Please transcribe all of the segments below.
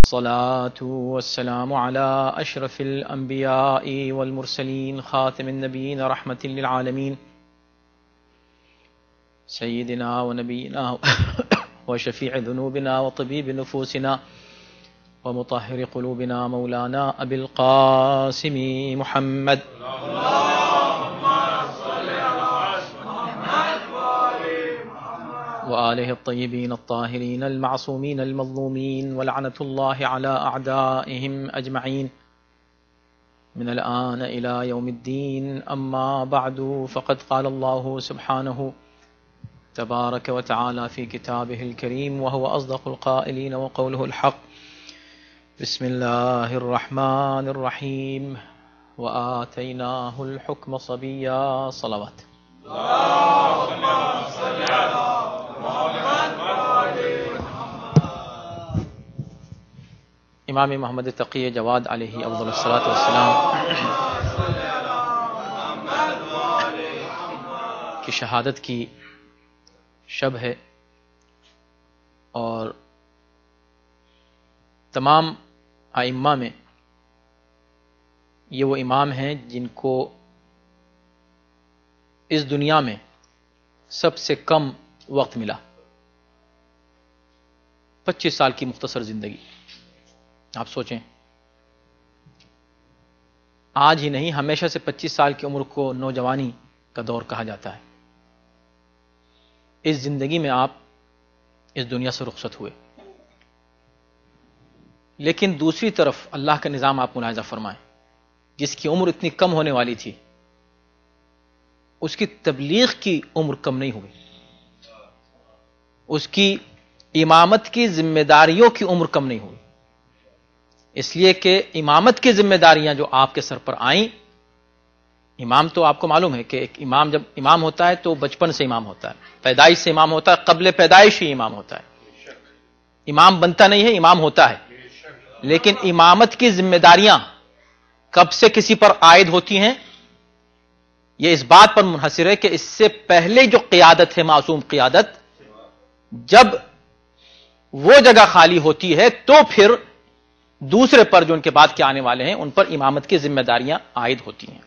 الصلاة والسلام على أشرف الأنبياء والمرسلين خاتم النبيين رحمة للعالمين سيدنا ونبينا وشفيع ذنوبنا وطبيب نفوسنا ومطهر قلوبنا مولانا أبي القاسم محمد وآله الطيبين الطاهرين المعصومين المظلومين ولعنة الله على أعدائهم أجمعين من الآن إلى يوم الدين. أما بعد فقد قال الله سبحانه تبارك وتعالى في كتابه الكريم وهو أصدق القائلين وقوله الحق: بسم الله الرحمن الرحيم وآتيناه الحكم صبيا. صلوات. اللهم صل على امام محمد تقی جواد علیہ افضل الصلاۃ والسلام کی شہادت کی شب ہے، اور تمام ائمہ میں یہ وہ امام ہیں جن کو اس دنیا میں سب سے کم وقت ملا، 25 سال کی مختصر زندگی. آپ سوچیں، آج ہی نہیں ہمیشہ سے 25 سال کی عمر کو نوجوانی کا دور کہا جاتا ہے. اس زندگی میں آپ اس دنیا سے رخصت ہوئے، لیکن دوسری طرف اللہ کا نظام آپ ملاحظہ فرمائیں، جس کی عمر اتنی کم ہونے والی تھی اس کی تبلیغ کی عمر کم نہیں ہوئی، اس کی امامت کی ذمہ داریوں کی عمر کم نہیں ہوئی. اس لیے کہ امامت کی ذمہ داریاں جو آپ کے سر پر آئیں، امام تو آپ کو معلوم ہے کہ ایک امام جب امام ہوتا ہے تو بچپن سے امام ہوتا ہے، پیدائش سے امام ہوتا ہے، قبل پیدائش ہی امام ہوتا ہے. امام بنتا نہیں ہے، امام ہوتا ہے. لیکن امامت کی ذمہ داریاں کب سے کسی پر عائد ہوتی ہیں؟ یہ اس بات پر منحصر ہے کہ اس سے پہلے جو قیادت ہے، معصوم قیادت، جب وہ جگہ خالی ہوتی ہے تو پھر دوسرے پر جو ان کے بعد کے آنے والے ہیں ان پر امامت کی ذمہ داریاں عائد ہوتی ہیں.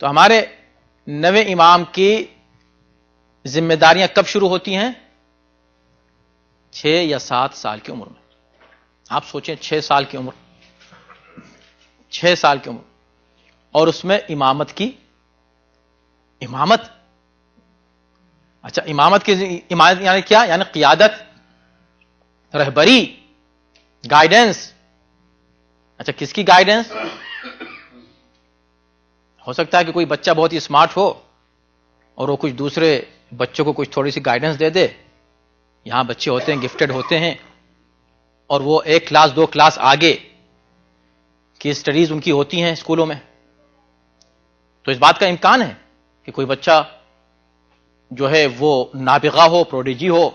تو ہمارے نوے امام کی ذمہ داریاں کب شروع ہوتی ہیں؟ 6 یا 7 سال کی عمر میں. آپ سوچیں، 6 سال کی عمر، 6 سال کی عمر، اور اس میں امامت کی اچھا، امامت کی امامت یعنی کیا؟ یعنی قیادت، رہبری، گائیڈنس. اچھا، کس کی گائیڈنس؟ ہو سکتا ہے کہ کوئی بچہ بہت ہی اسمارٹ ہو اور وہ کچھ دوسرے بچوں کو کچھ تھوڑی سی گائیڈنس دے دے. یہاں بچے ہوتے ہیں، گفٹڈ ہوتے ہیں، اور وہ 1 کلاس 2 کلاس آگے کی اسٹڈیز ان کی ہوتی ہیں اسکولوں میں. تو اس بات کا امکان ہے کہ کوئی بچہ جو ہے وہ نابغہ ہو، پروڈیجی ہو،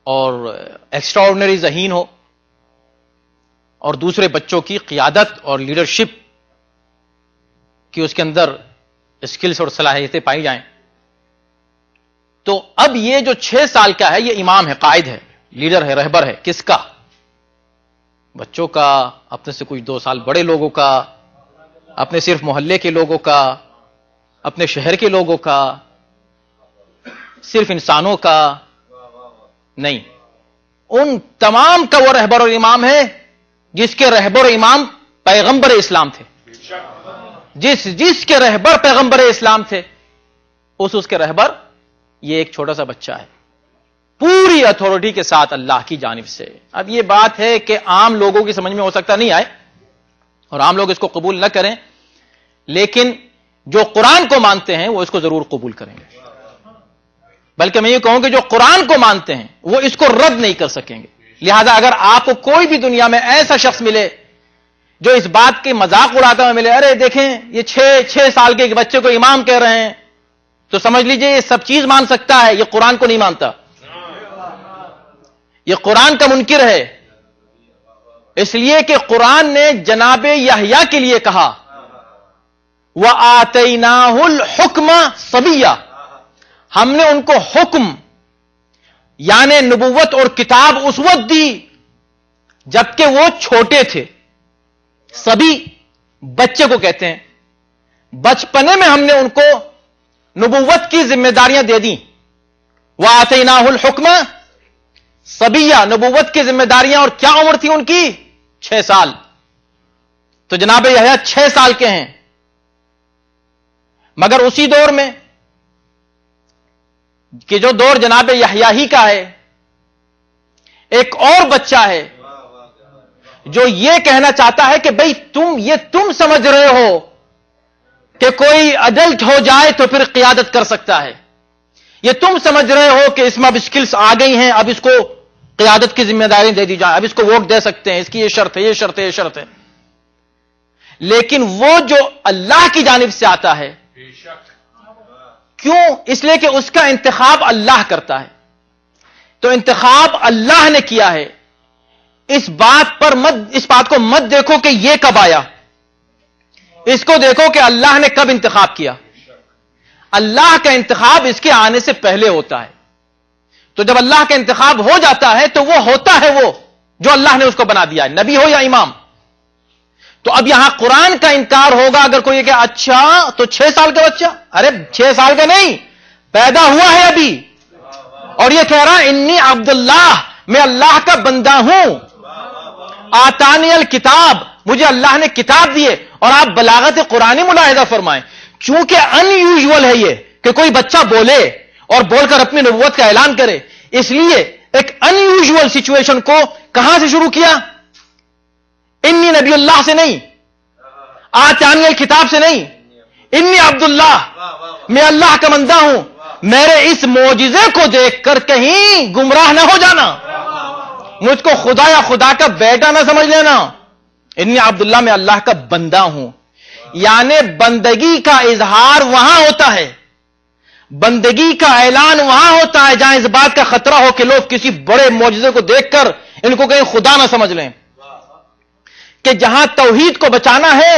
اور ایکسٹرا آرڈنری ذہین ہو، اور دوسرے بچوں کی قیادت اور لیڈرشپ کی اس کے اندر اسکلز اور صلاحیتیں پائی جائیں. تو اب یہ جو 6 سال کا ہے یہ امام ہے، قائد ہے، لیڈر ہے، رہبر ہے. کس کا؟ بچوں کا، اپنے سے کچھ 2 سال بڑے لوگوں کا، اپنے صرف محلے کے لوگوں کا، اپنے شہر کے لوگوں کا، صرف انسانوں کا نہیں. ان تمام کا وہ رہبر اور امام ہے جس کے رہبر و امام پیغمبر اسلام تھے. جس کے رہبر پیغمبر اسلام تھے، اس کے رہبر یہ ایک چھوٹا سا بچہ ہے، پوری اتھارٹی کے ساتھ اللہ کی جانب سے. اب یہ بات ہے کہ عام لوگوں کی سمجھ میں ہو سکتا نہیں آئے اور عام لوگ اس کو قبول نہ کریں، لیکن جو قرآن کو مانتے ہیں وہ اس کو ضرور قبول کریں گے. بلکہ میں یہ کہوں کہ جو قرآن کو مانتے ہیں وہ اس کو رد نہیں کر سکیں گے. لہذا اگر آپ کو کوئی بھی دنیا میں ایسا شخص ملے جو اس بات کے مذاق اڑاتا ہوا ملے، ارے دیکھیں یہ 6 سال کے بچے کو امام کہہ رہے ہیں، تو سمجھ لیجئے یہ سب چیز مان سکتا ہے، یہ قرآن کو نہیں مانتا، یہ قرآن کا منکر ہے. اس لیے کہ قرآن نے جناب یحییٰ کے لیے کہا وَآتَيْنَاهُ الْحُكْمَ صَبِيًّا، ہم نے ان کو حکم یعنی نبوت اور کتاب اس وقت دی جبکہ وہ چھوٹے تھے. سبھی بچے کو کہتے ہیں. بچپنے میں ہم نے ان کو نبوت کی ذمہ داریاں دے دیں. وَآتَيْنَاهُ الْحُكْمَ صبیہ, نبوت کی ذمہ داریاں, اور کیا عمر تھی ان کی؟ 6 سال. تو جناب یحییٰ 6 سال کے ہیں. مگر اسی دور میں کہ جو دور جناب یحییٰ ہی کا ہے, ایک اور بچہ ہے جو یہ کہنا چاہتا ہے کہ بھئی تم سمجھ رہے ہو کہ کوئی اڈلٹ ہو جائے تو پھر قیادت کر سکتا ہے. یہ تم سمجھ رہے ہو کہ اس میں اب اسکلز آ گئی ہیں, اب اس کو قیادت کی ذمہ داری دے دی جائے, اب اس کو ووٹ دے سکتے ہیں, اس کی یہ شرط ہے, یہ شرط ہے, یہ شرط ہے. لیکن وہ جو اللہ کی جانب سے آتا ہے, کیوں؟ اس لیے کہ اس کا انتخاب اللہ کرتا ہے. تو انتخاب اللہ نے کیا ہے. اس بات کو مت دیکھو کہ یہ کب آیا, اس کو دیکھو کہ اللہ نے کب انتخاب کیا. اللہ کا انتخاب اس کے آنے سے پہلے ہوتا ہے. تو جب اللہ کا انتخاب ہو جاتا ہے تو وہ ہوتا ہے وہ جو اللہ نے اس کو بنا دیا ہے, نبی ہو یا امام. تو اب یہاں قرآن کا انکار ہوگا اگر کوئی کہ اچھا تو 6 سال کا بچہ, ارے 6 سال کا نہیں, پیدا ہوا ہے ابھی, اور یہ کہہ رہا انی عبداللہ, میں اللہ کا بندہ ہوں. آتانی الکتاب, مجھے اللہ نے کتاب دیے. اور آپ بلاغت قرآنی ملاحظہ فرمائیں, چونکہ ان یوزول ہے یہ کہ کوئی بچہ بولے اور بول کر اپنی نبوت کا اعلان کرے, اس لیے ایک ان یوزول سچویشن کو کہاں سے شروع کیا؟ انی نبی اللہ سے نہیں, آتانی الکتاب سے نہیں, انی عبداللہ, میں اللہ کا بندہ ہوں. میرے اس معجزے کو دیکھ کر کہیں گمراہ نہ ہو جانا, مجھ کو خدا یا خدا کا بیٹا نہ سمجھ لینا. انی عبداللہ, میں اللہ کا بندہ ہوں. یعنی بندگی کا اظہار وہاں ہوتا ہے, بندگی کا اعلان وہاں ہوتا ہے جہاں اس بات کا خطرہ ہو کہ لوگ کسی بڑے معجزے کو دیکھ کر ان کو کہیں خدا نہ سمجھ لیں. کہ جہاں توحید کو بچانا ہے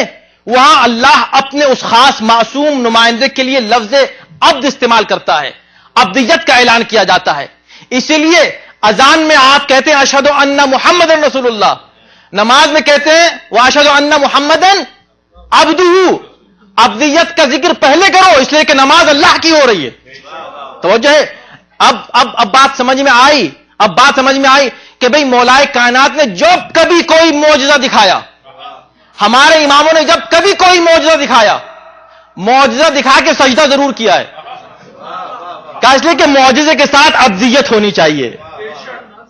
وہاں اللہ اپنے اس خاص معصوم نمائندے کے لیے لفظ عبد استعمال کرتا ہے, عبدیت کا اعلان کیا جاتا ہے. اسی لیے اذان میں آپ کہتے ہیں اشہد ان محمد رسول اللہ, نماز میں کہتے ہیں واشہد ان محمد عبدہ, عبدیت کا ذکر پہلے کرو اس لیے کہ نماز اللہ کی ہو رہی ہے. توجہ ہے. اب بات سمجھ میں آئی, اب بات سمجھ میں آئی کہ بھئی مولائے کائنات نے جب کبھی کوئی معجزہ دکھایا, ہمارے اماموں نے جب کبھی کوئی معجزہ دکھایا, معجزہ دکھا کے سجدہ ضرور کیا ہے. کہا اس لیے کہ معجزے کے ساتھ ابدیت ہونی چاہیے,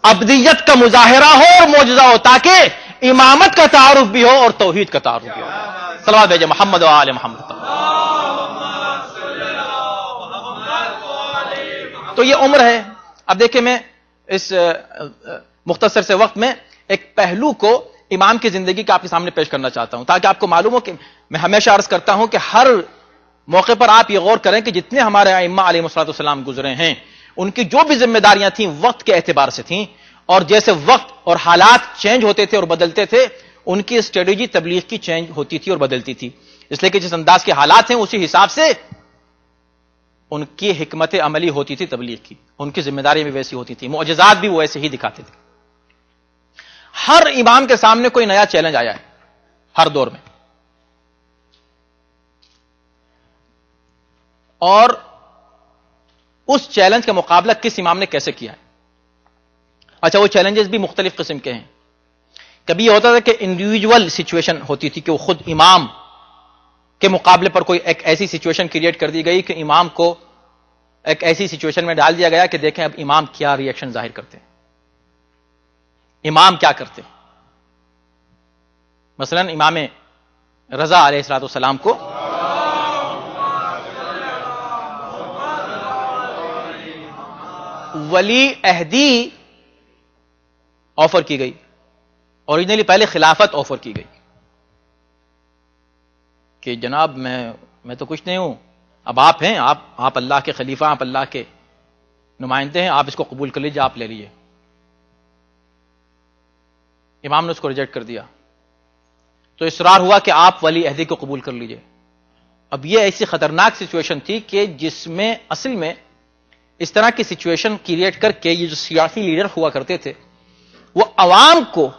ابدیت کا مظاہرہ ہو اور معجزہ ہو, تاکہ امامت کا تعارف بھی ہو اور توحید کا تعارف بھی ہو. صلوات بھیجے محمد و آل محمد. تو یہ عمر ہے. اب دیکھیں میں اس مختصر سے وقت میں ایک پہلو کو امام کی زندگی کا آپ کے سامنے پیش کرنا چاہتا ہوں تاکہ آپ کو معلوم ہو کہ میں ہمیشہ عرض کرتا ہوں کہ ہر موقع پر آپ یہ غور کریں کہ جتنے ہمارے ائمہ علیہ الصلوۃ والسلام گزرے ہیں ان کی جو بھی ذمہ داریاں تھیں وقت کے اعتبار سے تھیں, اور جیسے وقت اور حالات چینج ہوتے تھے اور بدلتے تھے ان کی اسٹریٹجی تبلیغ کی چینج ہوتی تھی اور بدلتی تھی. اس لیے کہ جس انداز کے حالات ہیں اسی حساب سے ان کی حکمت عملی ہوتی تھی تبلیغ کی, ان کی ذمہ داری بھی ویسی ہوتی تھی, معجزات بھی وہ ایسے ہی دکھاتے تھے. ہر امام کے سامنے کوئی نیا چیلنج آیا ہے ہر دور میں, اور اس چیلنج کا مقابلہ کس امام نے کیسے کیا ہے. اچھا, وہ چیلنجز بھی مختلف قسم کے ہیں. کبھی یہ ہوتا تھا کہ انڈیویجول سچویشن ہوتی تھی کہ وہ خود امام کے مقابلے پر کوئی ایک ایسی سچویشن کریٹ کر دی گئی کہ امام کو ایک ایسی سچویشن میں ڈال دیا گیا کہ دیکھیں اب امام کیا ری ایکشن ظاہر کرتے ہیں, امام کیا کرتے ہیں. مثلا امام رضا علیہ الصلوۃ والسلام کو ولی عہدی آفر کی گئی, اوریجنلی پہلے خلافت آفر کی گئی کہ جناب میں تو کچھ نہیں ہوں, اب آپ ہیں, آپ اللہ کے خلیفہ, آپ اللہ کے نمائندے ہیں, آپ اس کو قبول کر لیجیے, آپ لے لیجیے. امام نے اس کو ریجیکٹ کر دیا تو اصرار ہوا کہ آپ ولی عہدی کو قبول کر لیجیے. اب یہ ایسی خطرناک سچویشن تھی کہ جس میں اصل میں اس طرح کی سچویشن کریٹ کر کے یہ جو سیاسی لیڈر ہوا کرتے تھے وہ عوام کو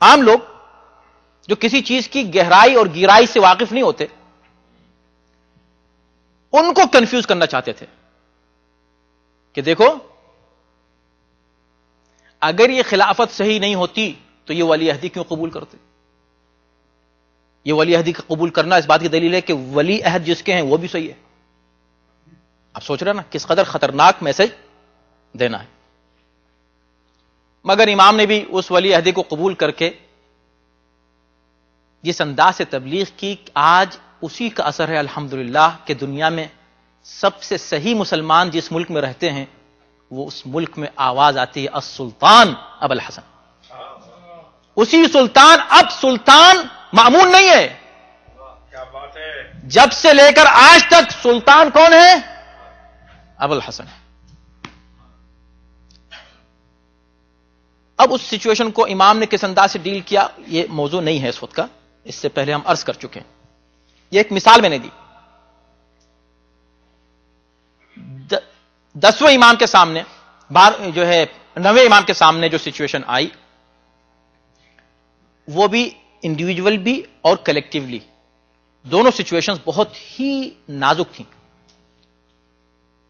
عام لوگ جو کسی چیز کی گہرائی اور گہرائی سے واقف نہیں ہوتے، ان کو کنفیوز کرنا چاہتے تھے کہ دیکھو اگر یہ خلافت صحیح نہیں ہوتی تو یہ ولی عہدی کیوں قبول کرتے؟ یہ ولی عہدی کا قبول کرنا اس بات کی دلیل ہے کہ ولی عہد جس کے ہیں وہ بھی صحیح ہے. آپ سوچ رہے ہیں نا کس قدر خطرناک میسج دینا ہے. مگر امام نے بھی اس ولی عہدی کو قبول کر کے جس انداز سے تبلیغ کی، آج اسی کا اثر ہے الحمدللہ کہ دنیا میں سب سے صحیح مسلمان جس ملک میں رہتے ہیں وہ اس ملک میں آواز آتی ہے السلطان ابو الحسن. اسی سلطان، اب سلطان مامون نہیں ہے، کیا بات ہے، جب سے لے کر آج تک سلطان کون ہے؟ ابو الحسن. اب اس سچویشن کو امام نے کس انداز سے ڈیل کیا یہ موضوع نہیں ہے اس وقت کا، اس سے پہلے ہم عرض کر چکے ہیں. یہ ایک مثال میں نے دی. 10ویں امام کے سامنے جو ہے 9ویں امام کے سامنے جو سچویشن آئی وہ بھی انڈیویجول بھی اور کلیکٹیولی، دونوں سچویشنز بہت ہی نازک تھیں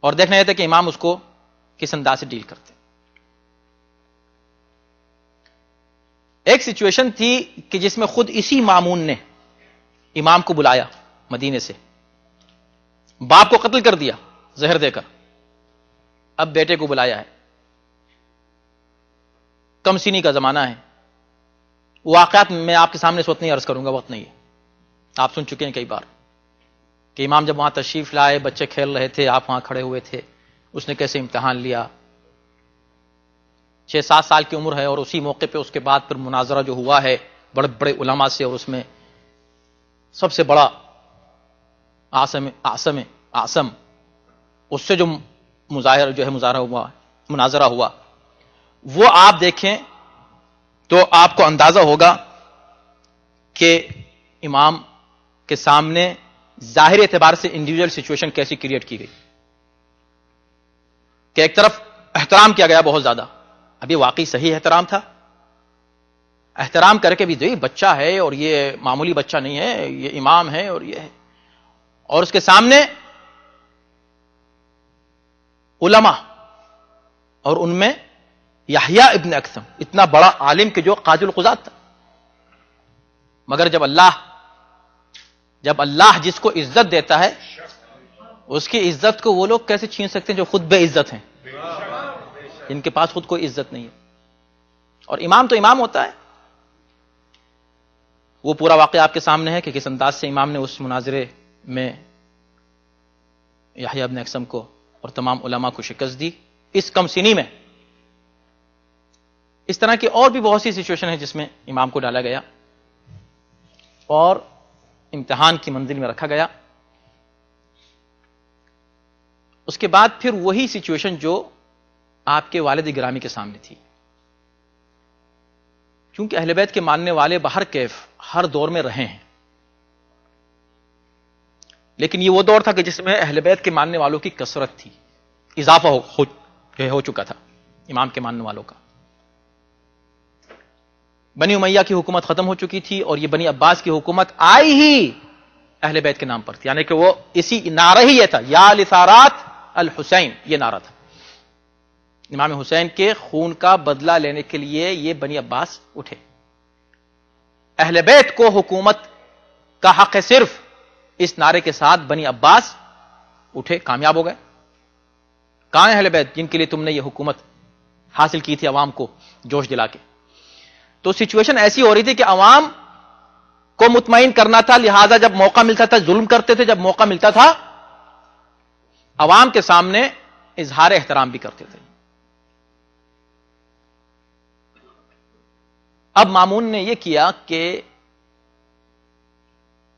اور دیکھنا یہ تھا کہ امام اس کو کس انداز سے ڈیل کرتے. ایک سچویشن تھی کہ جس میں خود اسی مامون نے امام کو بلایا مدینے سے، باپ کو قتل کر دیا زہر دے کر، اب بیٹے کو بلایا ہے. کم سینی کا زمانہ ہے. واقعات میں آپ کے سامنے اس وقت نہیں عرض کروں گا، وقت نہیں ہے. آپ سن چکے ہیں کئی بار کہ امام جب وہاں تشریف لائے، بچے کھیل رہے تھے، آپ وہاں کھڑے ہوئے تھے، اس نے کیسے امتحان لیا. 6-7 سال کی عمر ہے اور اسی موقع پہ اس کے بعد پھر مناظرہ جو ہوا ہے بڑے بڑے علماء سے، اور اس میں سب سے بڑا عاصم اس سے جو مناظرہ ہوا وہ آپ دیکھیں تو آپ کو اندازہ ہوگا کہ امام کے سامنے ظاہری اعتبار سے انڈیویجول سچویشن کیسی کریٹ کی گئی کہ ایک طرف احترام کیا گیا بہت زیادہ. اب یہ واقعی صحیح احترام تھا؟ احترام کر کے بھی دیکھ بچہ ہے اور یہ معمولی بچہ نہیں ہے، یہ امام ہے اور یہ ہے، اور اس کے سامنے علماء اور ان میں یحییٰ ابن اکثم اتنا بڑا عالم کہ جو قاضی القضات تھا. مگر جب اللہ جس کو عزت دیتا ہے اس کی عزت کو وہ لوگ کیسے چھین سکتے ہیں جو خود بے عزت ہیں، جن کے پاس خود کوئی عزت نہیں ہے. اور امام تو امام ہوتا ہے. وہ پورا واقعہ آپ کے سامنے ہے کہ کس انداز سے امام نے اس مناظرے میں یحییٰ ابن اکثم کو اور تمام علماء کو شکست دی اس کم سنی میں. اس طرح کی اور بھی بہت سی سچویشن ہے جس میں امام کو ڈالا گیا اور امتحان کی منزل میں رکھا گیا. اس کے بعد پھر وہی سچویشن جو آپ کے والد گرامی کے سامنے تھی. چونکہ اہل بیت کے ماننے والے بہر کیف ہر دور میں رہے ہیں، لیکن یہ وہ دور تھا کہ جس میں اہل بیت کے ماننے والوں کی کثرت تھی، اضافہ ہو چکا تھا امام کے ماننے والوں کا. بنی امیہ کی حکومت ختم ہو چکی تھی اور یہ بنی عباس کی حکومت آئی ہی اہل بیت کے نام پر تھی، یعنی کہ وہ اسی نعرہ ہی یہ تھا، یا لثارات الحسین، یہ نعرہ تھا. امام حسین کے خون کا بدلہ لینے کے لیے یہ بنی عباس اٹھے. اہل بیت کو حکومت کا حق ہے صرف اس نعرے کے ساتھ بنی عباس اٹھے، کامیاب ہو گئے. کہاں ہیں اہل بیت جن کے لیے تم نے یہ حکومت حاصل کی تھی عوام کو جوش دلا کے؟ تو سچویشن ایسی ہو رہی تھی کہ عوام کو مطمئن کرنا تھا، لہذا جب موقع ملتا تھا ظلم کرتے تھے، جب موقع ملتا تھا عوام کے سامنے اظہار احترام بھی کرتے تھے. اب مامون نے یہ کیا کہ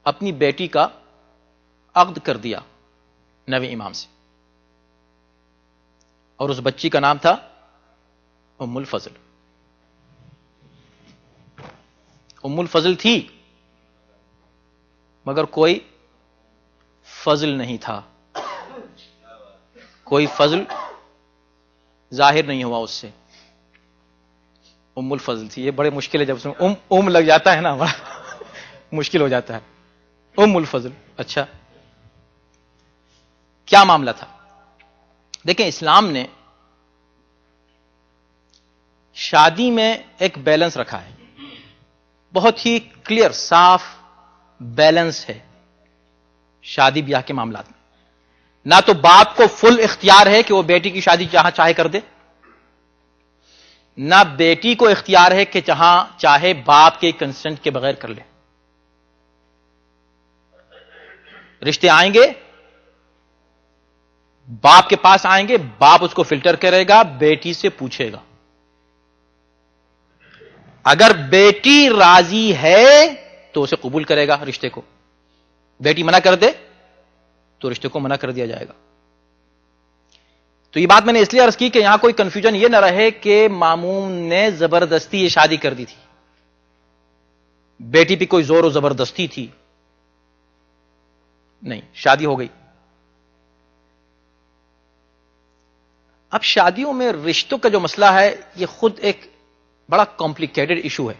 اپنی بیٹی کا عقد کر دیا 9ویں امام سے، اور اس بچی کا نام تھا ام الفضل. ام الفضل تھی مگر کوئی فضل نہیں تھا، کوئی فضل ظاہر نہیں ہوا اس سے. ام الفضل تھی. یہ بڑے مشکل ہے جب اس میں ام لگ جاتا ہے نا, بڑا مشکل ہو جاتا ہے. ام الفضل. اچھا, کیا معاملہ تھا؟ دیکھیں, اسلام نے شادی میں ایک بیلنس رکھا ہے, بہت ہی کلیئر صاف بیلنس ہے شادی بیاہ کے معاملات میں. نہ تو باپ کو فل اختیار ہے کہ وہ بیٹی کی شادی جہاں چاہے کر دے, نہ بیٹی کو اختیار ہے کہ جہاں چاہے باپ کے کنسنٹ کے بغیر کر لے. رشتے آئیں گے, باپ کے پاس آئیں گے, باپ اس کو فلٹر کرے گا, بیٹی سے پوچھے گا. اگر بیٹی راضی ہے تو اسے قبول کرے گا رشتے کو, بیٹی منع کر دے تو رشتے کو منع کر دیا جائے گا. تو یہ بات میں نے اس لیے عرض کی کہ یہاں کوئی کنفیوژن یہ نہ رہے کہ مامون نے زبردستی یہ شادی کر دی تھی, بیٹی پہ کوئی زور و زبردستی تھی, نہیں, شادی ہو گئی. اب شادیوں میں رشتوں کا جو مسئلہ ہے یہ خود ایک بڑا کمپلیکیٹڈ ایشو ہے,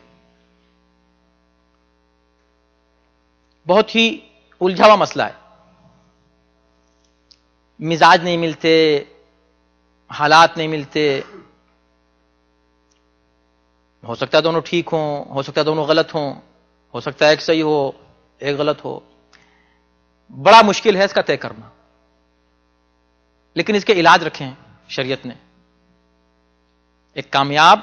بہت ہی الجھا ہوا مسئلہ ہے. مزاج نہیں ملتے, حالات نہیں ملتے, ہو سکتا ہے دونوں ٹھیک ہوں, ہو سکتا ہے دونوں غلط ہوں, ہو سکتا ہے ایک صحیح ہو ایک غلط ہو. بڑا مشکل ہے اس کا طے کرنا, لیکن اس کے علاج رکھے ہیں شریعت نے. ایک کامیاب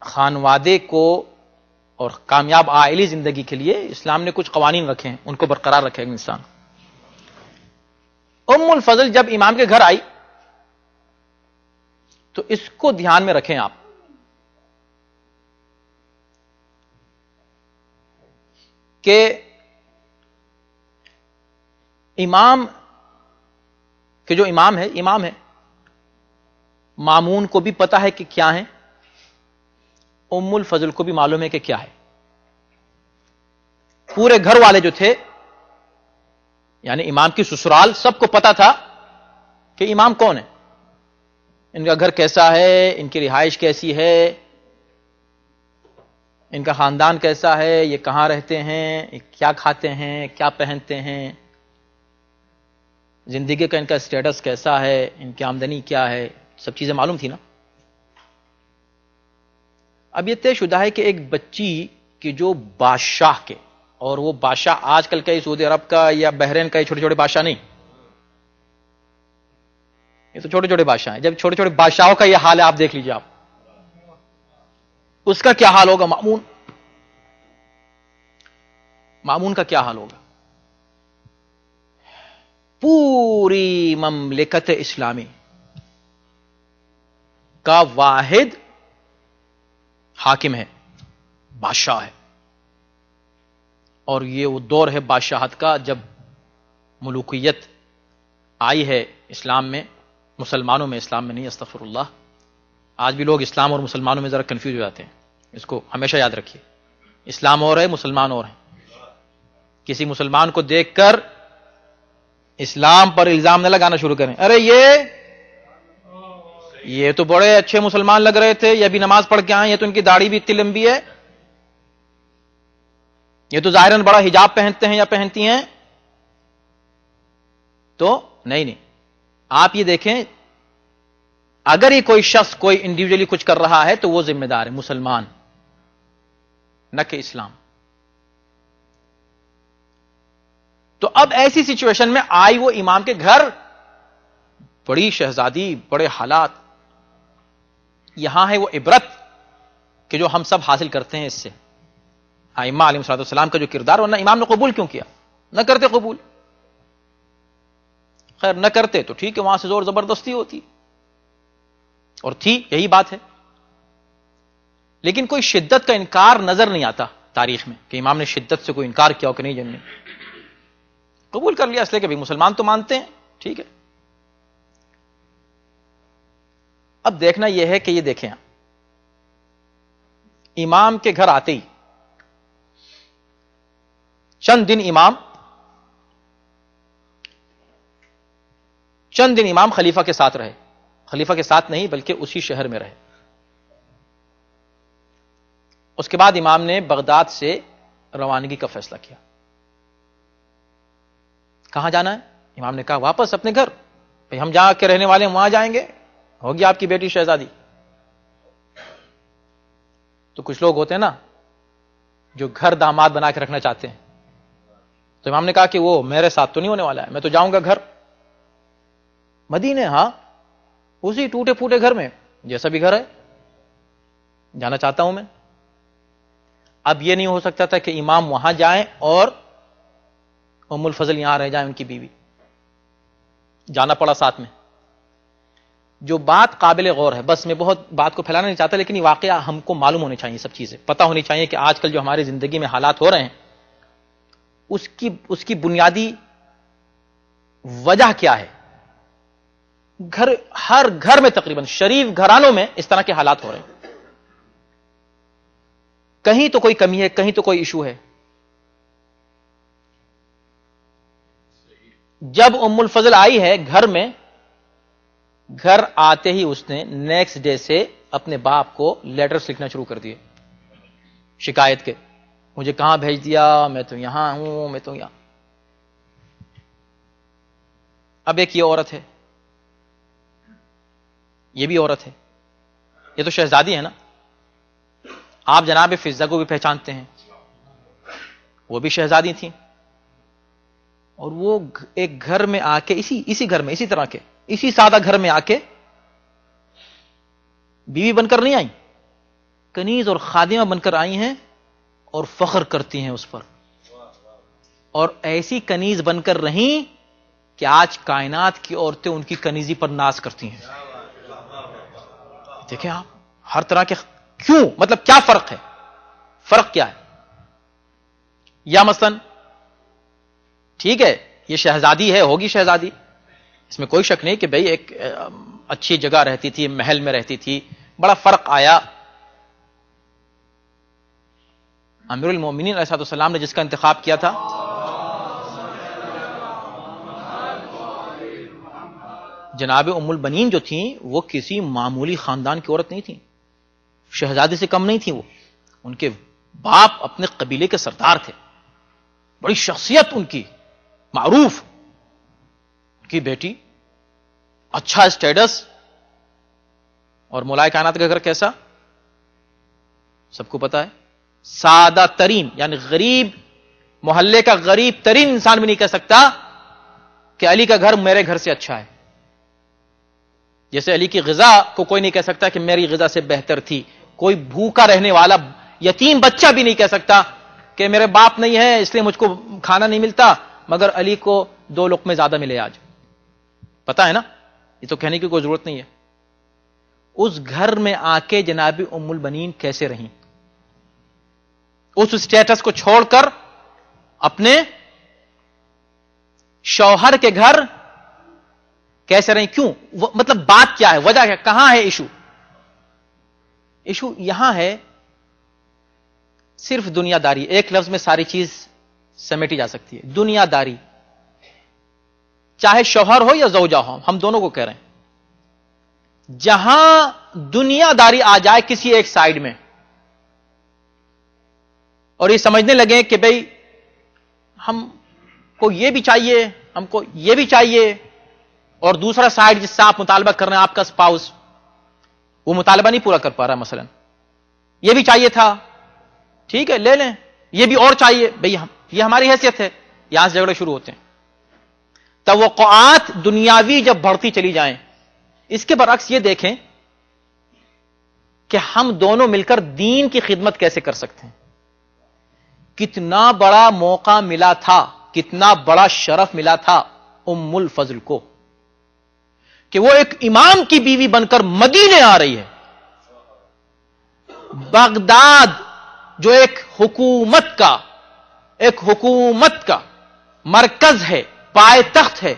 خانوادے کو اور کامیاب عائلی زندگی کے لیے اسلام نے کچھ قوانین رکھے ہیں, ان کو برقرار رکھے انسان. ام الفضل جب امام کے گھر آئی تو اس کو دھیان میں رکھیں آپ کہ امام کہ جو امام ہے مامون کو بھی پتا ہے کہ کیا ہے, ام الفضل کو بھی معلوم ہے کہ کیا ہے. پورے گھر والے جو تھے یعنی امام کی سسرال, سب کو پتا تھا کہ امام کون ہے, ان کا گھر کیسا ہے, ان کی رہائش کیسی ہے, ان کا خاندان کیسا ہے, یہ کہاں رہتے ہیں, کیا کھاتے ہیں, کیا پہنتے ہیں, زندگی کا ان کا سٹیٹس کیسا ہے, ان کی آمدنی کیا ہے, سب چیزیں معلوم تھی نا. اب یہ طے شدہ ہے کہ ایک بچی کی جو بادشاہ کے, اور وہ بادشاہ آج کل کا سعودی عرب کا یا بحرین کا, یہ چھوٹے چھوٹے بادشاہ نہیں, یہ تو چھوٹے چھوٹے بادشاہ ہیں. جب چھوٹے چھوٹے بادشاہوں کا یہ حال ہے آپ دیکھ لیجیے آپ, اس کا کیا حال ہوگا, مامون کا کیا حال ہوگا. پوری مملکت اسلامی کا واحد حاکم ہے, بادشاہ ہے, اور یہ وہ دور ہے بادشاہت کا جب ملوکیت آئی ہے اسلام میں, مسلمانوں میں, اسلام میں نہیں, استغفر اللہ. آج بھی لوگ اسلام اور مسلمانوں میں ذرا کنفیوز ہو جاتے ہیں, اس کو ہمیشہ یاد رکھیے. اسلام اور ہے, مسلمان اور ہیں. کسی مسلمان کو دیکھ کر اسلام پر الزام نہ لگانا شروع کریں, ارے یہ تو بڑے اچھے مسلمان لگ رہے تھے, یہ بھی نماز پڑھ کے آئے, یہ تو ان کی داڑھی بھی اتنی لمبی ہے, یہ تو ظاہراً بڑا حجاب پہنتے ہیں یا پہنتی ہیں. تو نہیں, آپ یہ دیکھیں, اگر یہ کوئی شخص کوئی انڈیویجلی کچھ کر رہا ہے تو وہ ذمہ دار ہے, مسلمان, نہ کہ اسلام. تو اب ایسی سچویشن میں آئی وہ امام کے گھر, بڑی شہزادی, بڑے حالات. یہاں ہے وہ عبرت کہ جو ہم سب حاصل کرتے ہیں اس سے. ائمہ علیہ السلام کا جو کردار, ورنہ امام نے قبول کیوں کیا, نہ کرتے قبول. خیر نہ کرتے تو ٹھیک ہے, وہاں سے زور زبردستی ہوتی, اور تھی, یہی بات ہے. لیکن کوئی شدت کا انکار نظر نہیں آتا تاریخ میں کہ امام نے شدت سے کوئی انکار کیا ہو کہ نہیں جننے قبول کر لیا, اس لیے کہ بھی مسلمان تو مانتے ہیں, ٹھیک ہے. اب دیکھنا یہ ہے کہ یہ دیکھیں, امام کے گھر آتے ہی چند دن امام خلیفہ کے ساتھ رہے. خلیفہ کے ساتھ نہیں بلکہ اسی شہر میں رہے. اس کے بعد امام نے بغداد سے روانگی کا فیصلہ کیا. کہاں جانا ہے؟ امام نے کہا واپس اپنے گھر. بھئی ہم جہاں کے رہنے والے ہیں وہاں جائیں گے. ہوگی آپ کی بیٹی شہزادی. تو کچھ لوگ ہوتے ہیں نا جو گھر داماد بنا کے رکھنا چاہتے ہیں. تو امام نے کہا کہ وہ میرے ساتھ تو نہیں ہونے والا ہے, میں تو جاؤں گا گھر مدینے. ہاں, اسی ٹوٹے پھوٹے گھر میں جیسا بھی گھر ہے جانا چاہتا ہوں میں. اب یہ نہیں ہو سکتا تھا کہ امام وہاں جائیں اور ام الفضل یہاں رہ جائیں, ان کی بیوی. جانا پڑا ساتھ میں. جو بات قابل غور ہے, بس میں بہت بات کو پھیلانا نہیں چاہتا, لیکن یہ واقعہ ہم کو معلوم ہونے چاہیے, سب چیزیں پتہ ہونی چاہیے کہ آج کل جو ہماری زندگی میں حالات ہو رہے ہیں اس کی بنیادی وجہ کیا ہے. ہر گھر میں تقریباً شریف گھرانوں میں اس طرح کے حالات ہو رہے ہیں. کہیں تو کوئی کمی ہے, کہیں تو کوئی ایشو ہے. جب ام الفضل آئی ہے گھر میں, گھر آتے ہی اس نے نیکسٹ ڈے سے اپنے باپ کو لیٹرز لکھنا شروع کر دیے شکایت کے. مجھے کہاں بھیج دیا, میں تو یہاں ہوں, میں تو یہاں. اب ایک یہ عورت ہے, یہ بھی عورت ہے, یہ تو شہزادی ہے نا. آپ جناب فضہ کو بھی پہچانتے ہیں, وہ بھی شہزادی تھیں. اور وہ ایک گھر میں آ کے اسی گھر میں, اسی طرح کے اسی سادہ گھر میں آ کے بیوی بن کر نہیں آئی, کنیز اور خادمہ بن کر آئی ہیں اور فخر کرتی ہیں اس پر. اور ایسی کنیز بن کر رہیں کہ آج کائنات کی عورتیں ان کی کنیزی پر ناز کرتی ہیں. دیکھیں آپ, ہر طرح کے کیوں, مطلب کیا فرق ہے, فرق کیا ہے. یا مثلا ٹھیک ہے یہ شہزادی ہے, ہوگی شہزادی, اس میں کوئی شک نہیں کہ بھئی ایک اچھی جگہ رہتی تھی, محل میں رہتی تھی, بڑا فرق آیا. امیر المومنین علیہ السلام نے جس کا انتخاب کیا تھا, جناب ام البنین جو تھیں وہ کسی معمولی خاندان کی عورت نہیں تھیں, شہزادی سے کم نہیں تھیں. وہ ان کے باپ اپنے قبیلے کے سردار تھے, بڑی شخصیت ان کی, معروف. ان کی بیٹی اچھا اسٹیٹس, اور مولائے کائنات کا گھر کیسا سب کو پتا ہے, سادہ ترین, یعنی غریب محلے کا غریب ترین انسان بھی نہیں کہہ سکتا کہ علی کا گھر میرے گھر سے اچھا ہے. جیسے علی کی غذا کو کوئی نہیں کہہ سکتا کہ میری غذا سے بہتر تھی. کوئی بھوکا رہنے والا یتیم بچہ بھی نہیں کہہ سکتا کہ میرے باپ نہیں ہے اس لیے مجھ کو کھانا نہیں ملتا, مگر علی کو 2 لقمے زیادہ ملے آج. پتا ہے نا, یہ تو کہنے کی کوئی ضرورت نہیں ہے. اس گھر میں آ کے جناب ام البنین کیسے رہیں, اس اسٹیٹس کو چھوڑ کر اپنے شوہر کے گھر کیسے رہیں, کیوں, مطلب بات کیا ہے, وجہ کیا, کہاں ہے ایشو. ایشو یہاں ہے صرف دنیا داری. ایک لفظ میں ساری چیز سمیٹی جا سکتی ہے, دنیا داری. چاہے شوہر ہو یا زوجہ ہو, ہم دونوں کو کہہ رہے ہیں. جہاں دنیا داری آ جائے کسی ایک سائیڈ میں اور یہ سمجھنے لگے کہ بھئی ہم کو یہ بھی چاہیے, ہم کو یہ بھی چاہیے, اور دوسرا سائیڈ جس سے آپ مطالبہ کر رہے ہیں آپ کا اسپاؤس وہ مطالبہ نہیں پورا کر پا رہا, مثلا یہ بھی چاہیے تھا, ٹھیک ہے لے لیں, یہ بھی اور چاہیے, بھئی یہ ہماری حیثیت ہے, یہاں سے جھگڑے شروع ہوتے ہیں. توقعات دنیاوی جب بڑھتی چلی جائیں, اس کے برعکس یہ دیکھیں کہ ہم دونوں مل کر دین کی خدمت کیسے کر سکتے ہیں. کتنا بڑا موقع ملا تھا, کتنا بڑا شرف ملا تھا ام الفضل کو کہ وہ ایک امام کی بیوی بن کر مدینے آ رہی ہے. بغداد جو ایک حکومت کا مرکز ہے, پائے تخت ہے,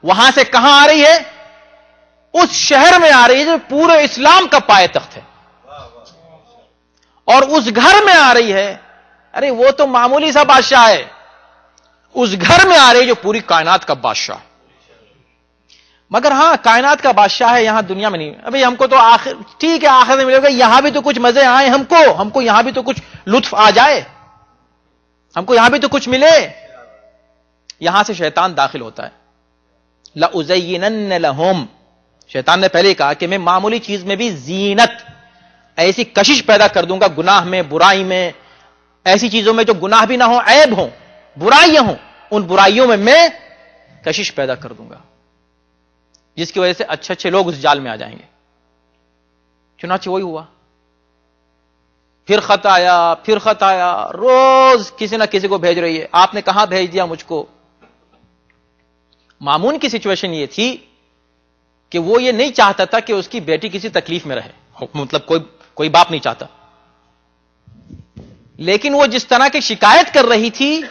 وہاں سے کہاں آ رہی ہے, اس شہر میں آ رہی ہے جو پورے اسلام کا پائے تخت ہے, اور اس گھر میں آ رہی ہے. ارے وہ تو معمولی سا بادشاہ ہے, اس گھر میں آ رہی ہے جو پوری کائنات کا بادشاہ ہے. مگر ہاں کائنات کا بادشاہ ہے, یہاں دنیا میں نہیں. ابھی ہم کو تو آخر ٹھیک ہے آخر میں ملے گا, یہاں بھی تو کچھ مزے آئے ہم کو یہاں بھی تو کچھ لطف آ جائے, ہم کو یہاں بھی تو کچھ ملے. یہاں سے شیطان داخل ہوتا ہے. لَأُزَيِّنَنَّ لَهُمْ, شیطان نے پہلے کہا کہ میں معمولی چیز میں بھی زینت, ایسی کشش پیدا کر دوں گا گناہ میں, برائی میں, ایسی چیزوں میں جو گناہ بھی نہ ہو, عیب ہوں, برائیاں ہوں, ان برائیوں میں کشش پیدا کر دوں گا, جس کی وجہ سے اچھے اچھے لوگ اس جال میں آ جائیں گے. چنانچہ وہی ہوا. پھر خط آیا, روز کسی نہ کسی کو بھیج رہی ہے. آپ نے کہاں بھیج دیا مجھ کو؟ مامون کی سچویشن یہ تھی کہ وہ یہ نہیں چاہتا تھا کہ اس کی بیٹی کسی تکلیف میں رہے, مطلب کوئی باپ نہیں چاہتا, لیکن وہ جس طرح کی شکایت کر رہی تھی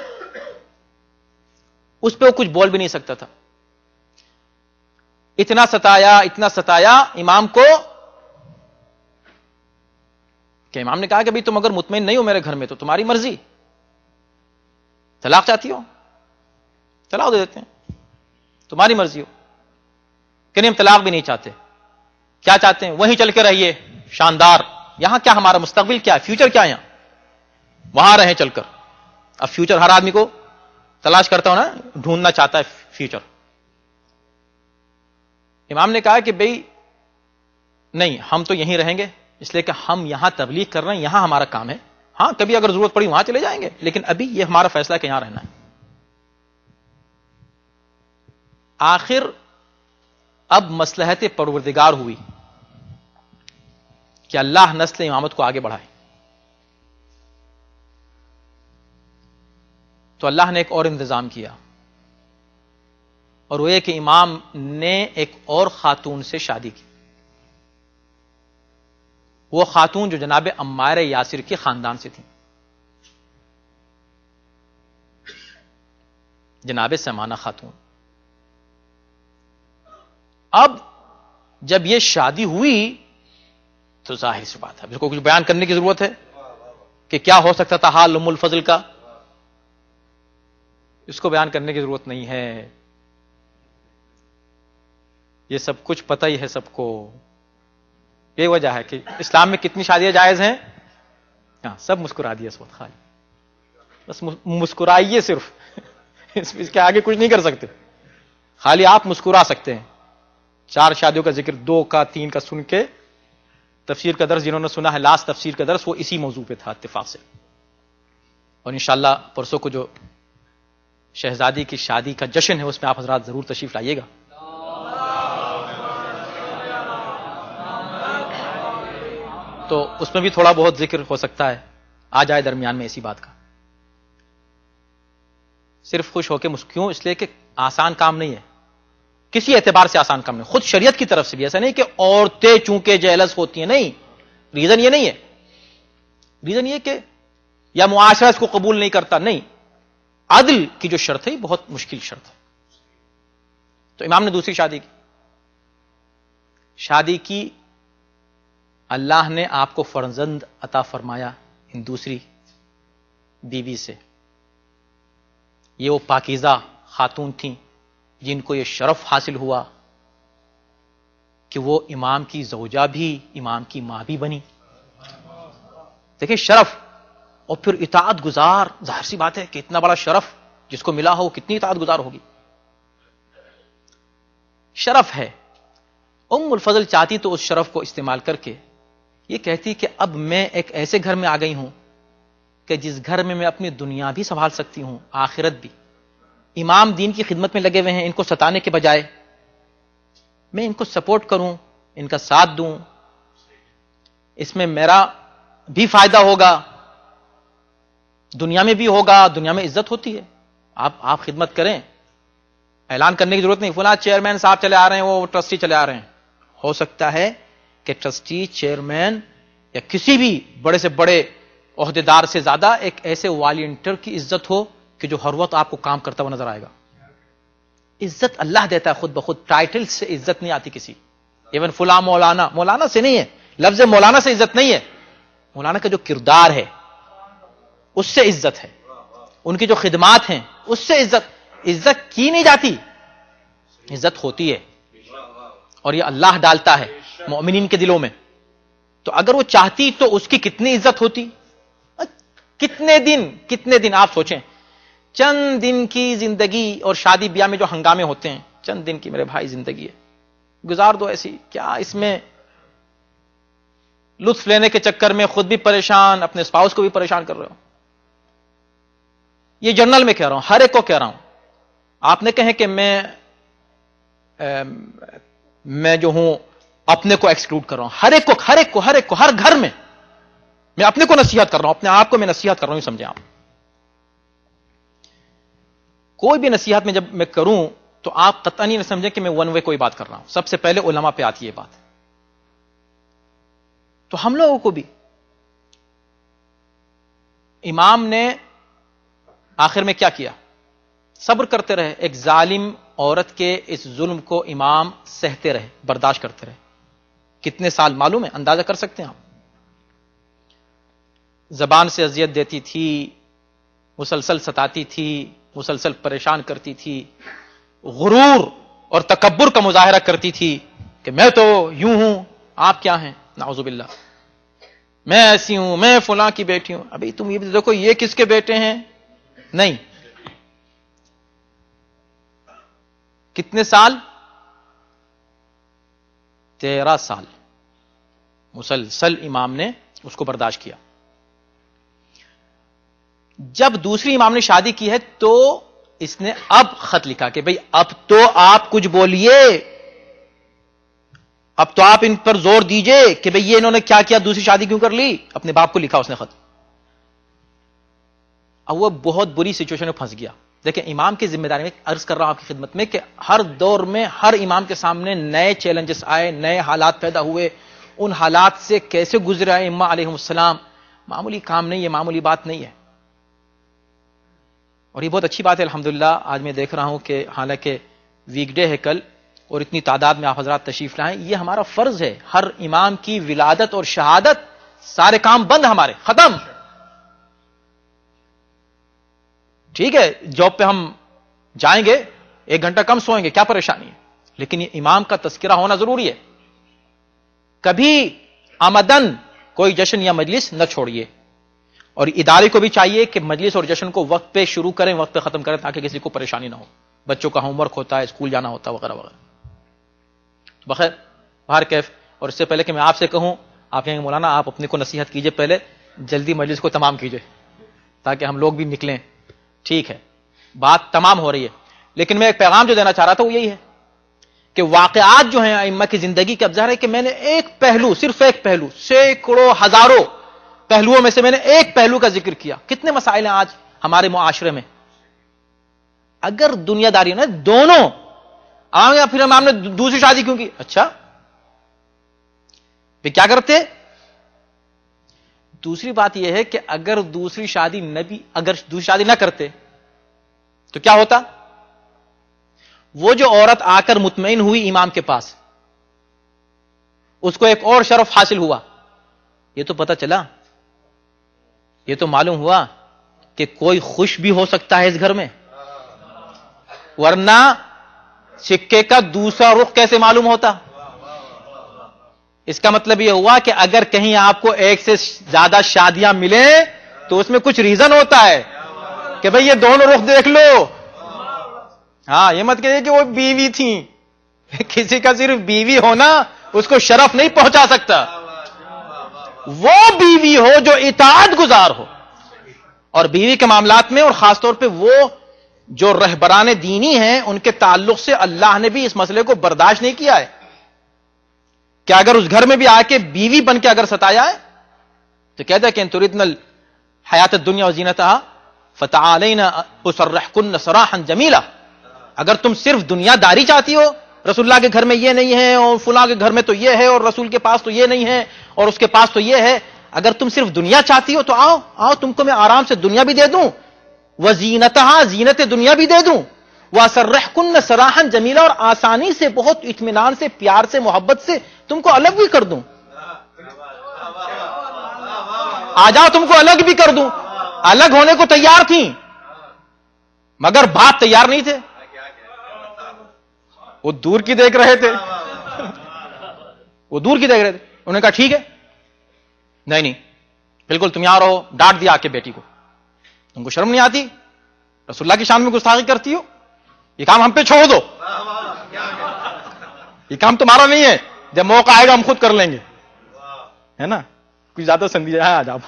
اس پہ وہ کچھ بول بھی نہیں سکتا تھا. اتنا ستایا امام کو کہ امام نے کہا کہ بھئی تم اگر مطمئن نہیں ہو میرے گھر میں تو تمہاری مرضی, طلاق چاہتی ہو طلاق دے دیتے ہیں, تمہاری مرضی ہو. کہ نہیں ہم طلاق بھی نہیں چاہتے. کیا چاہتے ہیں؟ وہیں چل کے رہیے شاندار, یہاں کیا ہمارا مستقبل کیا ہے, فیوچر کیا ہے یہاں, وہاں رہیں چل کر. اب فیوچر ہر آدمی کو تلاش کرتا ہو نا, ڈھونڈنا چاہتا ہے فیوچر. امام نے کہا کہ بھئی نہیں, ہم تو یہیں رہیں گے, اس لیے کہ ہم یہاں تبلیغ کر رہے ہیں, یہاں ہمارا کام ہے. ہاں کبھی اگر ضرورت پڑی وہاں چلے جائیں گے, لیکن ابھی یہ ہمارا فیصلہ ہے کہ یہاں رہنا ہے. آخر اب مصلحت پروردگار ہوئی کہ اللہ نسل امامت کو آگے بڑھائے. تو اللہ نے ایک اور انتظام کیا, اور وہ یہ کہ امام نے ایک اور خاتون سے شادی کی. وہ خاتون جو جناب عمار یاسر کے خاندان سے تھی, جناب سمانہ خاتون. اب جب یہ شادی ہوئی تو ظاہر سی بات ہے, اس کو کچھ بیان کرنے کی ضرورت ہے کہ کیا ہو سکتا تھا حال ام الفضل کا, اس کو بیان کرنے کی ضرورت نہیں ہے. یہ سب کچھ پتہ ہی ہے سب کو. یہ وجہ ہے کہ اسلام میں کتنی شادیاں جائز ہیں, ہاں سب مسکرا دیا اس وقت, خالی بس مسکرائیے صرف, اس کے آگے کچھ نہیں کر سکتے, خالی آپ مسکرا سکتے ہیں. 4 شادیوں کا ذکر 2 کا 3 کا سن کے تفسیر کا درس جنہوں نے سنا ہے, لاسٹ تفسیر کا درس وہ اسی موضوع پہ تھا اتفاق سے. اور انشاءاللہ پرسوں کو جو شہزادی کی شادی کا جشن ہے اس میں آپ حضرات ضرور تشریف لائیے گا. تو اس میں بھی تھوڑا بہت ذکر ہو سکتا ہے, آ جائے درمیان میں اسی بات کا. صرف خوش ہو کے کیوں, اس لیے کہ آسان کام نہیں ہے, کسی اعتبار سے آسان کام نہیں. خود شریعت کی طرف سے بھی ایسا نہیں کہ عورتیں چونکہ جیلس ہوتی ہیں, نہیں, ریزن یہ نہیں ہے. ریزن یہ کہ یا معاشرہ اس کو قبول نہیں کرتا, نہیں, عدل کی جو شرط ہے بہت مشکل شرط ہے. تو امام نے دوسری شادی کی, اللہ نے آپ کو فرزند عطا فرمایا ان دوسری بیوی سے. یہ وہ پاکیزہ خاتون تھیں جن کو یہ شرف حاصل ہوا کہ وہ امام کی زوجہ بھی امام کی ماں بھی بنی. دیکھیں شرف, اور پھر اطاعت گزار. ظاہر سی بات ہے کہ اتنا بڑا شرف جس کو ملا ہو کتنی اطاعت گزار ہوگی. شرف ہے. ام الفضل چاہتی تو اس شرف کو استعمال کر کے یہ کہتی کہ اب میں ایک ایسے گھر میں آ گئی ہوں کہ جس گھر میں اپنی دنیا بھی سنبھال سکتی ہوں, آخرت بھی. امام دین کی خدمت میں لگے ہوئے ہیں, ان کو ستانے کے بجائے میں ان کو سپورٹ کروں, ان کا ساتھ دوں, اس میں میرا بھی فائدہ ہوگا, دنیا میں بھی ہوگا, دنیا میں عزت ہوتی ہے. آپ خدمت کریں, اعلان کرنے کی ضرورت نہیں فلاں چیئرمین صاحب چلے آ رہے ہیں, وہ ٹرسٹی چلے آ رہے ہیں. ہو سکتا ہے کہ ٹرسٹی, چیئرمین یا کسی بھی بڑے سے بڑے عہدیدار سے زیادہ ایک ایسے والنٹیئر کی عزت ہو کہ جو ہر وقت آپ کو کام کرتا ہوا نظر آئے گا. عزت اللہ دیتا ہے خود بخود, ٹائٹل سے عزت نہیں آتی کسی. ایون فلاں مولانا, مولانا سے نہیں ہے, لفظ مولانا سے عزت نہیں ہے, مولانا کا جو کردار ہے اس سے عزت ہے, ان کی جو خدمات ہیں اس سے عزت کی نہیں جاتی, عزت ہوتی ہے. اور یہ اللہ ڈالتا ہے مومنین کے دلوں میں. تو اگر وہ چاہتی تو اس کی کتنی عزت ہوتی. کتنے دن آپ سوچیں, چند دن کی زندگی, اور شادی بیاہ میں جو ہنگامے ہوتے ہیں, چند دن کی میرے بھائی زندگی ہے, گزار دو ایسی. کیا اس میں لطف لینے کے چکر میں خود بھی پریشان, اپنے اسپاؤس کو بھی پریشان کر رہے ہو. یہ جنرل میں کہہ رہا ہوں, ہر ایک کو کہہ رہا ہوں. آپ نے کہیں کہ میں جو ہوں اپنے کو ایکسکلوڈ کر رہا ہوں. ہر ایک کو ہر گھر میں اپنے کو نصیحت کر رہا ہوں, اپنے آپ کو میں نصیحت کر رہا ہوں. سمجھیں آپ, کوئی بھی نصیحت میں جب میں کروں تو آپ قطعاً نہیں سمجھیں کہ میں ون وے کوئی بات کر رہا ہوں. سب سے پہلے علماء پہ آتی ہے بات. تو ہم لوگوں کو بھی امام نے آخر میں کیا کیا, صبر کرتے رہے. ایک ظالم عورت کے اس ظلم کو امام سہتے رہے, برداشت کرتے رہے. کتنے سال معلوم ہے, اندازہ کر سکتے ہیں آپ. زبان سے اذیت دیتی تھی, مسلسل ستاتی تھی, مسلسل پریشان کرتی تھی, غرور اور تکبر کا مظاہرہ کرتی تھی کہ میں تو یوں ہوں, آپ کیا ہیں, نعوذ باللہ, میں ایسی ہوں, میں فلاں کی بیٹی ہوں. ابھی تم یہ بھی دیکھو یہ کس کے بیٹے ہیں. نہیں, کتنے سال, 13 سال مسلسل امام نے اس کو برداشت کیا. جب دوسری امام نے شادی کی ہے تو اس نے اب خط لکھا کہ بھئی اب تو آپ کچھ بولیے, اب تو آپ ان پر زور دیجئے کہ بھئی یہ انہوں نے کیا کیا, دوسری شادی کیوں کر لی. اپنے باپ کو لکھا اس نے خط. اب وہ بہت بری سچویشن میں پھنس گیا. دیکھیں امام کی ذمہ داری میں عرض کر رہا ہوں آپ کی خدمت میں کہ ہر دور میں ہر امام کے سامنے نئے چیلنجز آئے, نئے حالات پیدا ہوئے. ان حالات سے کیسے گزرے آئے امام علیہ السلام, معمولی کام نہیں ہے, معمولی بات نہیں ہے. اور یہ بہت اچھی بات ہے الحمدللہ. آج میں دیکھ رہا ہوں کہ حالانکہ ویک ڈے ہے کل اور اتنی تعداد میں آپ حضرات تشریف لائیں, یہ ہمارا فرض ہے. ہر امام کی ولادت اور شہادت, سارے کام بند, ہمارے ختم. ٹھیک ہے, جاب پہ ہم جائیں گے, 1 گھنٹہ کم سوئیں گے, کیا پریشانی ہے, لیکن یہ امام کا تذکرہ ہونا ضروری ہے. کبھی آمدن کوئی جشن یا مجلس نہ چھوڑیے. اور ادارے کو بھی چاہیے کہ مجلس اور جشن کو وقت پہ شروع کریں, وقت پہ ختم کریں, تاکہ کسی کو پریشانی نہ ہو. بچوں کا ہوم ورک ہوتا ہے, اسکول جانا ہوتا ہے, وغیرہ وغیرہ. بخیر بہر کیف. اور اس سے پہلے کہ میں آپ سے کہوں, آپ کہیں گے مولانا آپ اپنے کو نصیحت کیجئے, پہلے جلدی مجلس کو تمام کیجئے تاکہ ہم لوگ بھی نکلیں. ٹھیک ہے, بات تمام ہو رہی ہے, لیکن میں ایک پیغام جو دینا چاہ رہا تھا وہ یہی ہے کہ واقعات جو ہیں ائمہ کی زندگی کے, اب ظاہر ہے کہ میں نے ایک پہلو, صرف ایک پہلو, سینکڑوں ہزاروں پہلوؤں میں سے میں نے ایک پہلو کا ذکر کیا. کتنے مسائل ہیں آج ہمارے معاشرے میں. اگر دنیا داری نے دونوں آئیں, پھر ہم نے دوسری شادی کیوں کی, اچھا پھر کیا کرتے. دوسری بات یہ ہے کہ اگر دوسری شادی نہ کرتے تو کیا ہوتا. وہ جو عورت آ کر مطمئن ہوئی امام کے پاس, اس کو ایک اور شرف حاصل ہوا. یہ تو پتہ چلا, یہ تو معلوم ہوا کہ کوئی خوش بھی ہو سکتا ہے اس گھر میں, ورنہ سکے کا دوسرا رخ کیسے معلوم ہوتا. اس کا مطلب یہ ہوا کہ اگر کہیں آپ کو ایک سے زیادہ شادیاں ملیں تو اس میں کچھ ریزن ہوتا ہے کہ بھئی یہ دونوں رخ دیکھ لو. ہاں, یہ مت کہیے کہ وہ بیوی تھیں. کسی کا صرف بیوی ہونا اس کو شرف نہیں پہنچا سکتا. وہ بیوی ہو جو اطاعت گزار ہو. اور بیوی کے معاملات میں, اور خاص طور پہ وہ جو رہبران دینی ہیں, ان کے تعلق سے اللہ نے بھی اس مسئلے کو برداشت نہیں کیا ہے کہ اگر اس گھر میں بھی آ کے بیوی بن کے اگر ستایا ہے تو کہتا ہے کہ ان تردن الحیات الدنیا وزینتہا فتعالینا اسرحکن سراحا جمیلا. اگر تم صرف دنیا داری چاہتی ہو, رسول اللہ کے گھر میں یہ نہیں ہے, اور فلاں کے گھر میں تو یہ ہے, اور رسول کے پاس تو یہ نہیں ہے, اور اس کے پاس تو یہ ہے, اگر تم صرف دنیا چاہتی ہو تو آؤ تم کو میں آرام سے دنیا بھی دے دوں, وزینتہا زینت دنیا بھی دے دوں, واسرحکن سراحا جمیلا, اور آسانی سے, بہت اطمینان سے, پیار سے, محبت سے تم کو الگ بھی کر دوں. آ جاؤ تم کو الگ بھی کر دوں. الگ ہونے کو تیار تھیں مگر باپ تیار نہیں تھے, وہ دور کی دیکھ رہے تھے. وہ دور کی دیکھ رہے تھے. انہوں نے کہا ٹھیک ہے. نہیں نہیں بالکل تم یہاں رہو. ڈانٹ دیا آ کے بیٹی کو. تم کو شرم نہیں آتی؟ رسول اللہ کی شان میں گستاخی کرتی ہو. یہ کام ہم پہ چھوڑ دو, یہ کام تمہارا نہیں ہے, جب موقع آئے گا ہم خود کر لیں گے, ہے نا. کچھ زیادہ سمجھ آج آپ,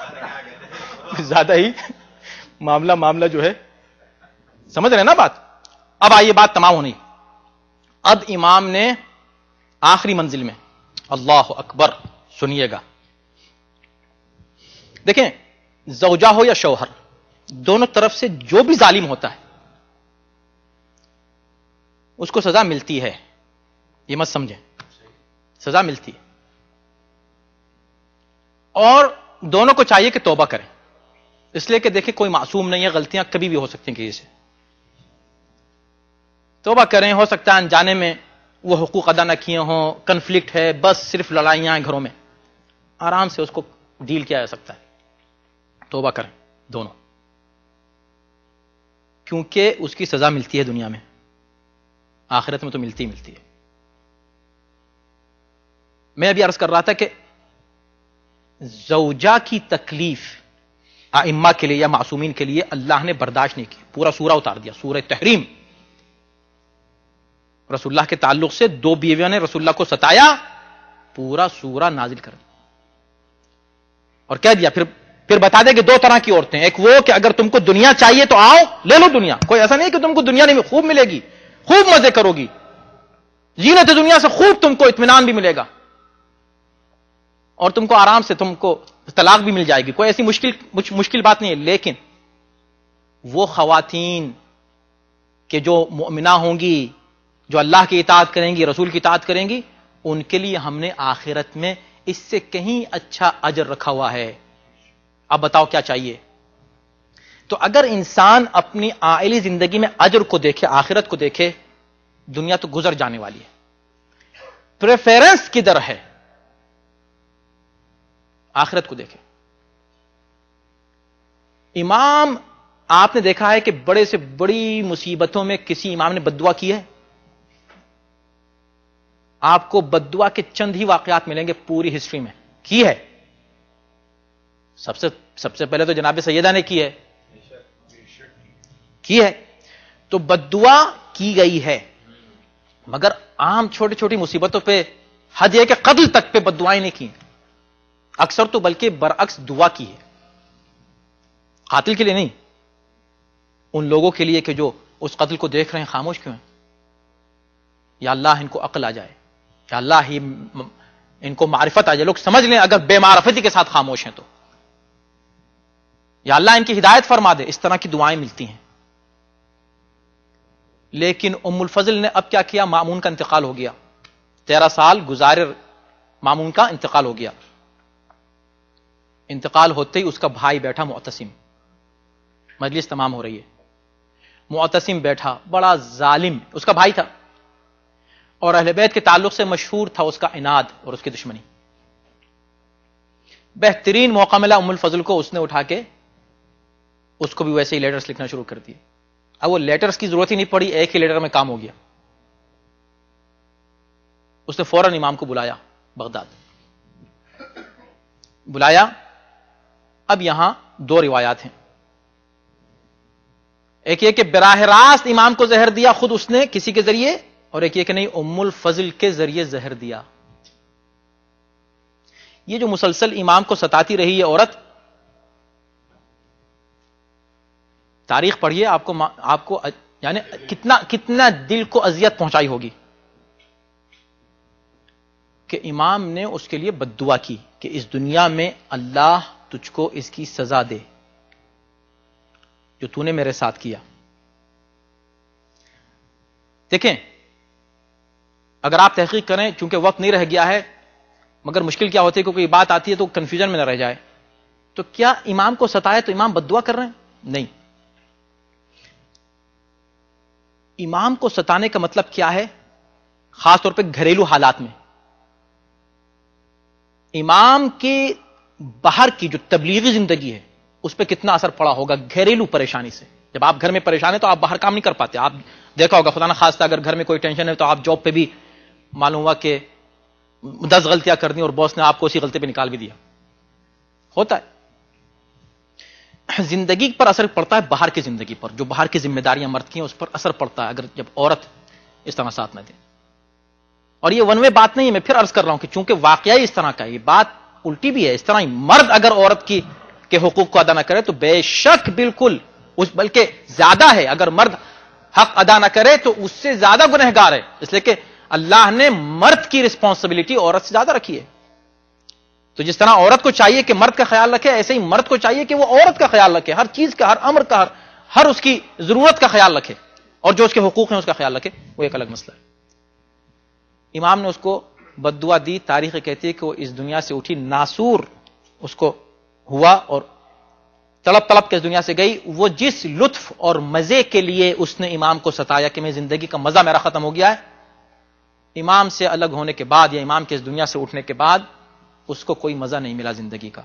کچھ زیادہ ہی معاملہ جو ہے, سمجھ رہے نا بات. اب آئیے بات تمام ہونی. اب امام نے آخری منزل میں, اللہ اکبر, سنیے گا. دیکھیں زوجہ ہو یا شوہر, دونوں طرف سے جو بھی ظالم ہوتا ہے اس کو سزا ملتی ہے. یہ مت سمجھیں, سزا ملتی ہے. اور دونوں کو چاہیے کہ توبہ کریں, اس لیے کہ دیکھیں کوئی معصوم نہیں ہے, غلطیاں کبھی بھی ہو سکتی ہیں کسی سے. توبہ کریں, ہو سکتا ہے انجانے میں وہ حقوق ادا نہ کیے ہوں, کنفلکٹ ہے, بس صرف لڑائیاں ہیں گھروں میں, آرام سے اس کو ڈیل کیا جا سکتا ہے. توبہ کریں دونوں, کیونکہ اس کی سزا ملتی ہے دنیا میں, آخرت میں تو ملتی ہے. میں ابھی عرض کر رہا تھا کہ زوجہ کی تکلیف ائمہ کے لیے یا معصومین کے لیے اللہ نے برداشت نہیں کی, پورا سورہ اتار دیا, سورہ تحریم. رسول اللہ کے تعلق سے دو بیویوں نے رسول اللہ کو ستایا, پورا سورہ نازل کر دیا اور کہہ دیا, پھر بتا دے کہ دو طرح کی عورتیں, ایک وہ کہ اگر تم کو دنیا چاہیے تو آؤ لے لو دنیا, کوئی ایسا نہیں کہ تم کو دنیا نہیں خوب ملے گی, خوب مزے کرو گی, زینت دنیا سے خوب تم کو اطمینان بھی ملے گا اور تم کو آرام سے تم کو طلاق بھی مل جائے گی, کوئی ایسی مشکل بات نہیں ہے. لیکن وہ خواتین کہ جو مؤمنہ ہوں گی, جو اللہ کی اطاعت کریں گی, رسول کی اطاعت کریں گی, ان کے لیے ہم نے آخرت میں اس سے کہیں اچھا اجر رکھا ہوا ہے. اب بتاؤ کیا چاہیے؟ تو اگر انسان اپنی عائلی زندگی میں اجر کو دیکھے, آخرت کو دیکھے, دنیا تو گزر جانے والی ہے. پریفرنس کدھر ہے؟ آخرت کو دیکھے. امام آپ نے دیکھا ہے کہ بڑے سے بڑی مصیبتوں میں کسی امام نے بددعا کی ہے؟ آپ کو بددعا کے چند ہی واقعات ملیں گے پوری ہسٹری میں. کی ہے؟ سب سے پہلے تو جناب سیدہ نے کی ہے. تو بددعا کی گئی ہے, مگر عام چھوٹی چھوٹی مصیبتوں پہ, حد یہ کہ قتل تک پہ بددعائیں نہیں کی, اکثر تو بلکہ برعکس دعا کی ہے. قاتل کے لیے نہیں, ان لوگوں کے لیے کہ جو اس قتل کو دیکھ رہے ہیں خاموش کیوں ہیں. یا اللہ ان کو عقل آ جائے, یا اللہ ہی ان کو معرفت آ جائے, لوگ سمجھ لیں اگر بے معرفتی کے ساتھ خاموش ہیں تو, یا اللہ ان کی ہدایت فرما دے. اس طرح کی دعائیں ملتی ہیں. لیکن ام الفضل نے اب کیا کیا؟ مامون کا انتقال ہو گیا, 13 سال گزارے مامون کا انتقال ہو گیا. انتقال ہوتے ہی اس کا بھائی بیٹھا معتصم, مجلس تمام ہو رہی ہے, معتصم بیٹھا, بڑا ظالم اس کا بھائی تھا, اور اہل بیت کے تعلق سے مشہور تھا اس کا عناد اور اس کی دشمنی. بہترین موقع ملا ام الفضل کو, اس نے اٹھا کے اس کو بھی ویسے ہی لیٹرز لکھنا شروع کر دیے. اب وہ لیٹرز کی ضرورت ہی نہیں پڑی, ایک ہی لیٹر میں کام ہو گیا. اس نے فوراً امام کو بلایا, بغداد بلایا. اب یہاں دو روایات ہیں, ایک یہ کہ براہ راست امام کو زہر دیا خود اس نے کسی کے ذریعے, اور ایک یہ کہ نہیں ام الفضل کے ذریعے زہر دیا. یہ جو مسلسل امام کو ستاتی رہی ہے عورت, تاریخ پڑھیے, آپ کو یعنی کتنا دل کو اذیت پہنچائی ہوگی کہ امام نے اس کے لیے بددعا کی کہ اس دنیا میں اللہ تجھ کو اس کی سزا دے جو تو نے میرے ساتھ کیا. دیکھیں اگر آپ تحقیق کریں, چونکہ وقت نہیں رہ گیا ہے, مگر مشکل کیا ہوتی ہے کیونکہ یہ بات آتی ہے تو کنفیوژن میں نہ رہ جائے, تو کیا امام کو ستایا تو امام بددعا کر رہے ہیں؟ نہیں. امام کو ستانے کا مطلب کیا ہے؟ خاص طور پہ گھریلو حالات میں امام کے باہر کی جو تبلیغی زندگی ہے اس پہ کتنا اثر پڑا ہوگا گھریلو پریشانی سے. جب آپ گھر میں پریشان ہیں تو آپ باہر کام نہیں کر پاتے. آپ دیکھا ہوگا خدا نہ خواستہ اگر گھر میں کوئی ٹینشن ہے تو آپ جاب پہ بھی معلوم ہوا کہ 10 غلطیاں کر دی اور باس نے آپ کو اسی غلطی پہ نکال بھی دیا. ہوتا ہے. زندگی پر اثر پڑتا ہے باہر کی زندگی پر, جو باہر کی ذمہ داریاں مرد کی ہیں اس پر اثر پڑتا ہے اگر جب عورت اس طرح ساتھ نہ دے. اور یہ ون وے بات نہیں ہے, میں پھر عرض کر رہا ہوں کہ چونکہ واقعہ اس طرح کا, یہ بات الٹی بھی ہے. اس طرح ہی مرد اگر عورت کے حقوق کو ادا نہ کرے تو بے شک بالکل بلکہ زیادہ ہے, اگر مرد حق ادا نہ کرے تو اس سے زیادہ گنہگار ہے, اس لیے کہ اللہ نے مرد کی رسپانسبلٹی عورت سے زیادہ رکھی ہے. تو جس طرح عورت کو چاہیے کہ مرد کا خیال رکھے, ایسے ہی مرد کو چاہیے کہ وہ عورت کا خیال رکھے, ہر چیز کا, ہر امر کا, ہر اس کی ضرورت کا خیال رکھے, اور جو اس کے حقوق ہیں اس کا خیال رکھے. وہ ایک الگ مسئلہ ہے. امام نے اس کو بد دعا دی. تاریخ کہتی ہے کہ وہ اس دنیا سے اٹھی, ناسور اس کو ہوا اور تڑپ تڑپ کے اس دنیا سے گئی. وہ جس لطف اور مزے کے لیے اس نے امام کو ستایا کہ میں زندگی کا مزہ میرا ختم ہو گیا ہے, امام سے الگ ہونے کے بعد یا امام کے اس دنیا سے اٹھنے کے بعد اس کو کوئی مزہ نہیں ملا زندگی کا.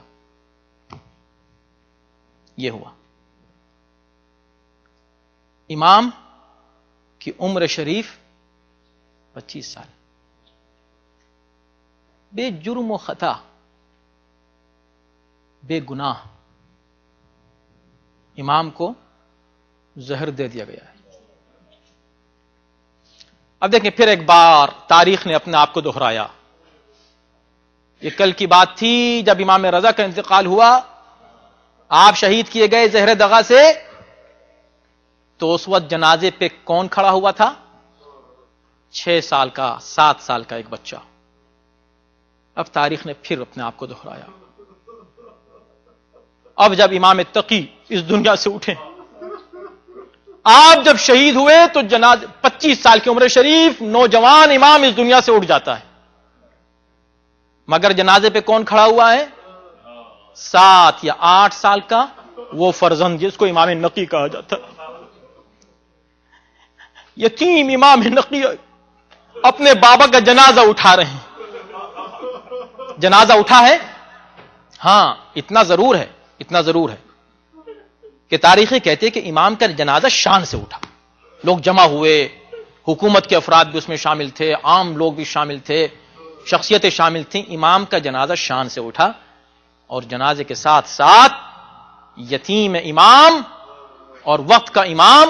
یہ ہوا. امام کی عمر شریف 25 سال, بے جرم و خطا, بے گناہ امام کو زہر دے دیا گیا ہے. اب دیکھیں پھر ایک بار تاریخ نے اپنے آپ کو دہرایا. یہ کل کی بات تھی جب امام رضا کا انتقال ہوا, آپ شہید کیے گئے زہر دغا سے, تو اس وقت جنازے پہ کون کھڑا ہوا تھا؟ 6 سال کا 7 سال کا ایک بچہ. اب تاریخ نے پھر اپنے آپ کو دہرایا. اب جب امام تقی اس دنیا سے اٹھے, آپ جب شہید ہوئے تو 25 سال کی عمر شریف نوجوان امام اس دنیا سے اٹھ جاتا ہے, مگر جنازے پہ کون کھڑا ہوا ہے؟ 7 یا 8 سال کا وہ فرزند جس کو امام نقی کہا جاتا ہے. یتیم امام نقی اپنے بابا کا جنازہ اٹھا رہے ہیں. جنازہ اٹھا ہے, ہاں اتنا ضرور ہے, اتنا ضرور ہے کہ تاریخیں کہتے ہیں کہ امام کا جنازہ شان سے اٹھا. لوگ جمع ہوئے, حکومت کے افراد بھی اس میں شامل تھے, عام لوگ بھی شامل تھے, شخصیتیں شامل تھیں. امام کا جنازہ شان سے اٹھا, اور جنازے کے ساتھ ساتھ یتیم امام اور وقت کا امام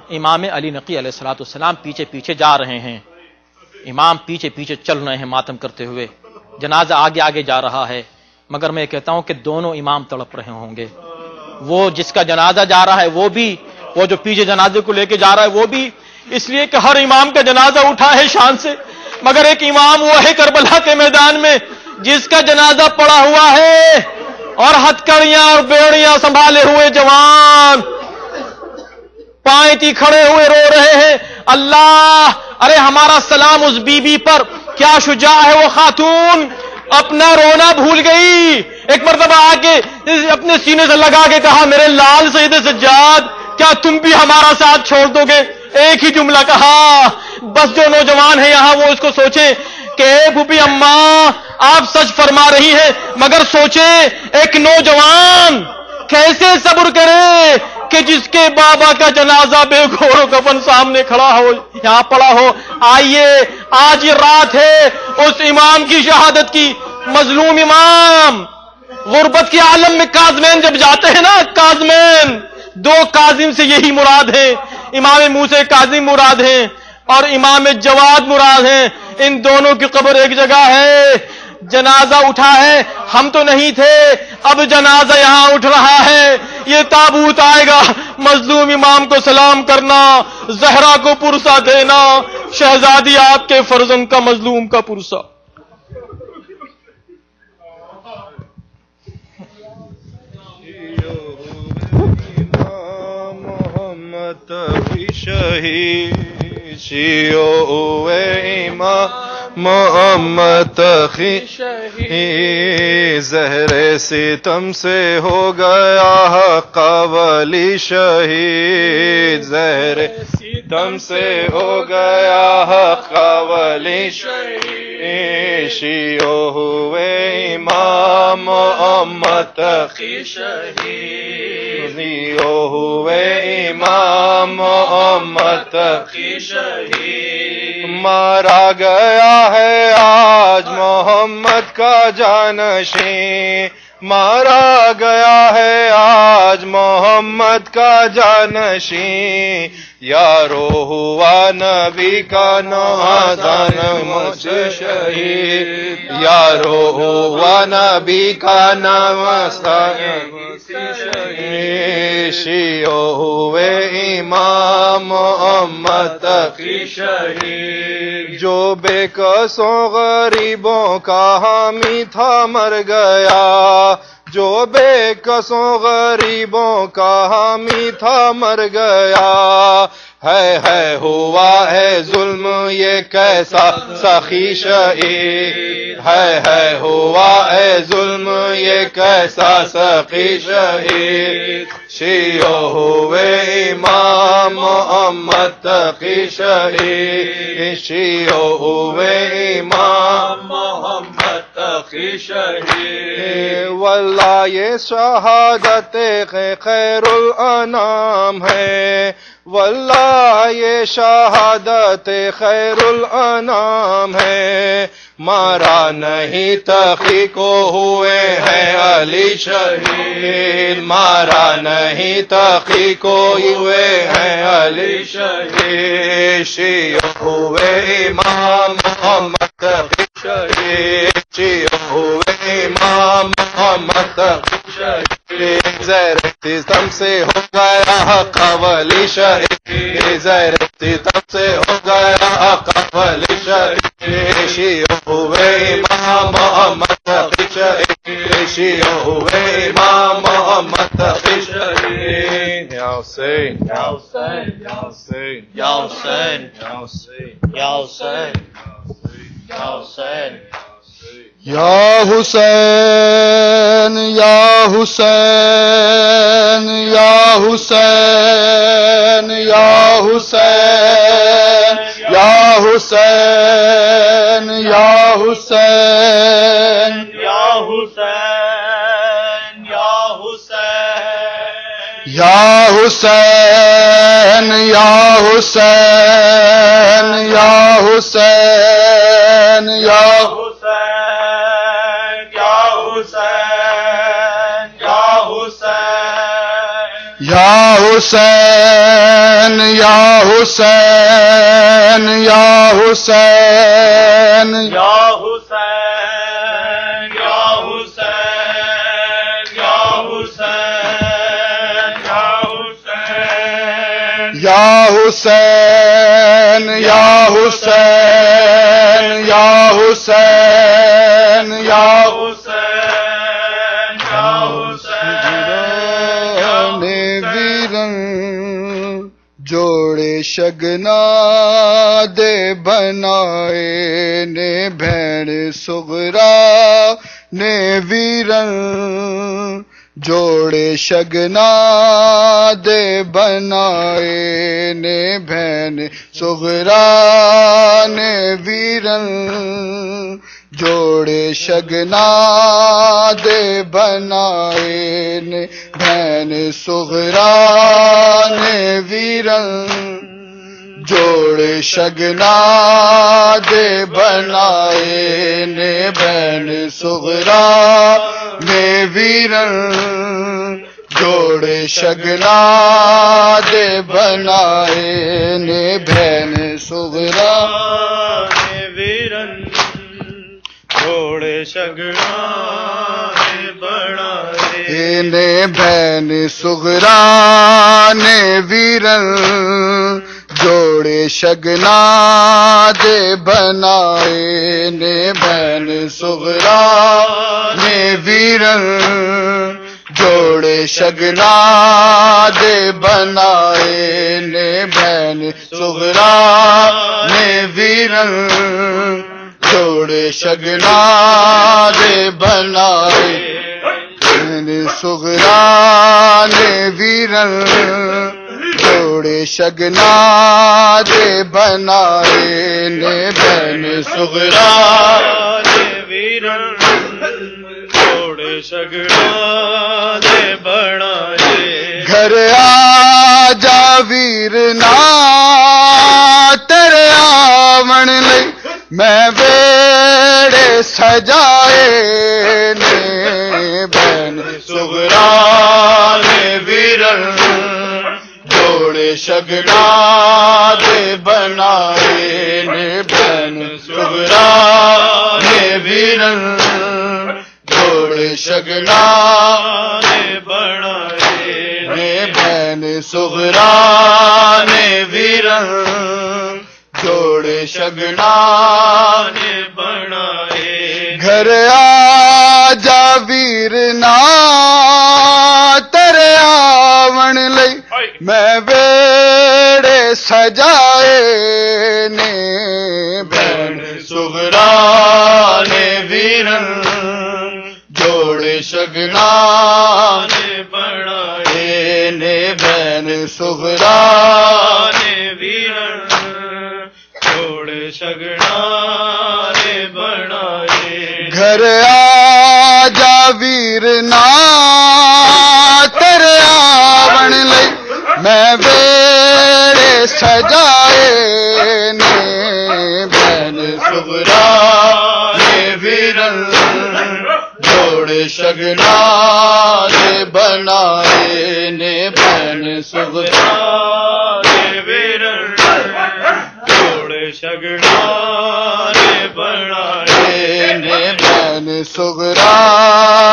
امام علی نقی علیہ الصلوۃ والسلام پیچھے پیچھے جا رہے ہیں. امام پیچھے پیچھے چل رہے ہیں ماتم کرتے ہوئے, جنازہ آگے آگے جا رہا ہے. مگر میں کہتا ہوں کہ دونوں امام تڑپ رہے ہوں گے. وہ جس کا جنازہ جا رہا ہے وہ بھی, وہ جو پیچھے جنازے کو لے کے جا رہا ہے وہ بھی, اس لیے کہ ہر امام کا جنازہ اٹھا ہے شان سے. مگر ایک امام وہ ہے کربلا کے میدان میں جس کا جنازہ پڑا ہوا ہے, اور ہتھکڑیاں اور بیڑیاں سنبھالے ہوئے جوان پائیں کھڑے ہوئے رو رہے ہیں, اللہ ارے ہمارا سلام اس بی بی پر, کیا شجاع ہے وہ خاتون, اپنا رونا بھول گئی. ایک مرتبہ آ کے اپنے سینے سے لگا کے کہا, میرے لال سید سجاد کیا تم بھی ہمارا ساتھ چھوڑ دو گے؟ ایک ہی جملہ کہا. بس جو نوجوان ہیں یہاں وہ اس کو سوچیں کہ بھوپی اماں آپ سچ فرما رہی ہیں, مگر سوچیں ایک نوجوان کیسے صبر کرے کہ جس کے بابا کا جنازہ بے گھور و کفن سامنے کھڑا ہو, یہاں پڑا ہو. آئیے آج یہ رات ہے اس امام کی شہادت کی. مظلوم امام غربت کے عالم میں کاظمین جب جاتے ہیں نا, کاظمین 2 کاظم سے یہی مراد ہے. امام موسی کاظم مراد ہیں اور امام جواد مراد ہیں. ان دونوں کی قبر ایک جگہ ہے. جنازہ اٹھا ہے, ہم تو نہیں تھے, اب جنازہ یہاں اٹھ رہا ہے. یہ تابوت آئے گا, مظلوم امام کو سلام کرنا, زہرا کو پرسہ دینا, شہزادی آپ کے فرزند کا مظلوم کا پرسہ. محمد شہید شیعو امام محمد شہید, زہر ستم سے ہو گیا حق ولی شہید, زہر ستم سے ہو گیا حق ولی شہید, شیعو ہوئے امام محمد شہید, شیعو ہوئے امام محمد شہید, مارا گیا ہے آج محمد کا جانشین، مارا گیا ہے آج محمد کا جانشین، یارو ہوا نبی کا نوازان مجھ شہید، یارو ہوا نبی کا نوازان شہید، شیعو ہوئے امام محمد تقی شہید، جو بے کسوں غریبوں کا حامی تھا مر گیا، جو بے کسوں غریبوں کا حامی تھا مر گیا، ہے ہوا ہے ظلم یہ کیسا سخی شہید، ہے ہوا ہے ظلم یہ کیسا سخی شہید، شیعو ہوئے امام محمد تقی شہید، شیعو ہوئے امام محمد تقی شہید، واللہ یہ شہادت خیر الانام ہے، واللہ یہ شہادت خیر الانام ہے، مارا نہیں تقی کو ہوئے ہیں علی شہید، مارا نہیں تقی کو ہوئے ہیں علی شہید، شیعو ہوئے امام محمد تقی شہید، شیعو ہوئے امام محمد تقی شہید، زیر ستم سے ہو گیا حق ولی شہید، زیر ستم سے ہو گیا حق ولی شہید، شیعو ہوئے امام محمد تقی شہید، شیعو ہوئے امام محمد تقی شہید، یا حسین یا حسین یا حسین یا حسین یا حسین یا حسین یا حسین یا حسین یا حسین یا حسین یا حسین یا حسین یا حسین یا حسین یا حسین یا حسین یا حسین یا حسین یا یا حسین یا حسین یا حسین یا حسین یا حسین یا حسین یا حسین یا حسین یا حسین یا حسین یا جوڑے شگنا دے بنائے نے بہن سغرا نے ویرن، جوڑے شگنا دے بنائے نے بہن سغرا نے ویرن، جوڑے شگنا دے بنائے نے بہن سغرا نے ویرن، جوڑے شگنا دے بنائے نے بہن سغرا نے ویرن، جوڑے شگنا دے بنائے نے بہن سغرا نے ویرن، جوڑے شگنا نے بنائے نے بہن سغرا نے ویرن، جوڑے شگنا دے بنائے نے بہن سغرا نے ویرن، جوڑے شگنا دے بنائے نے بہن سغرا نے ویرن، جوڑے شگنا دے بنائے نے سغرا نے ویرن، جوڑے شگنا دے بنائے نے بہن سغرا نے ویرن، جوڑے شگنا دے بنائے، گھر آ جا ویرنا تیرے آون میں بیڑے سجائے نے بہن سغرا نے ویرن جوڑے شگنا دے بنائے نے بہن سغرا نے ویرن جوڑے شگنا نے بنائے نے بہن سغرا نے ویرن جوڑے شگنا نے بنائے گھر آجا ویرنا تیرے آون لئی میں بیڑے سجائے نے بہن سغرا نے ویرن جوڑے شگنا نے بنائے نے بہن سغرا نے ویرن جوڑے شگنا نے بنائے گھر آجا ویرنا تیرے آون لئی میں بیڑے سجائے نے بہن سغرا نے ویرن جوڑے شگنا نے بنائے نے بہن سغرا نے ویرن جوڑے شگنا نے بنائے نے بہن سغرا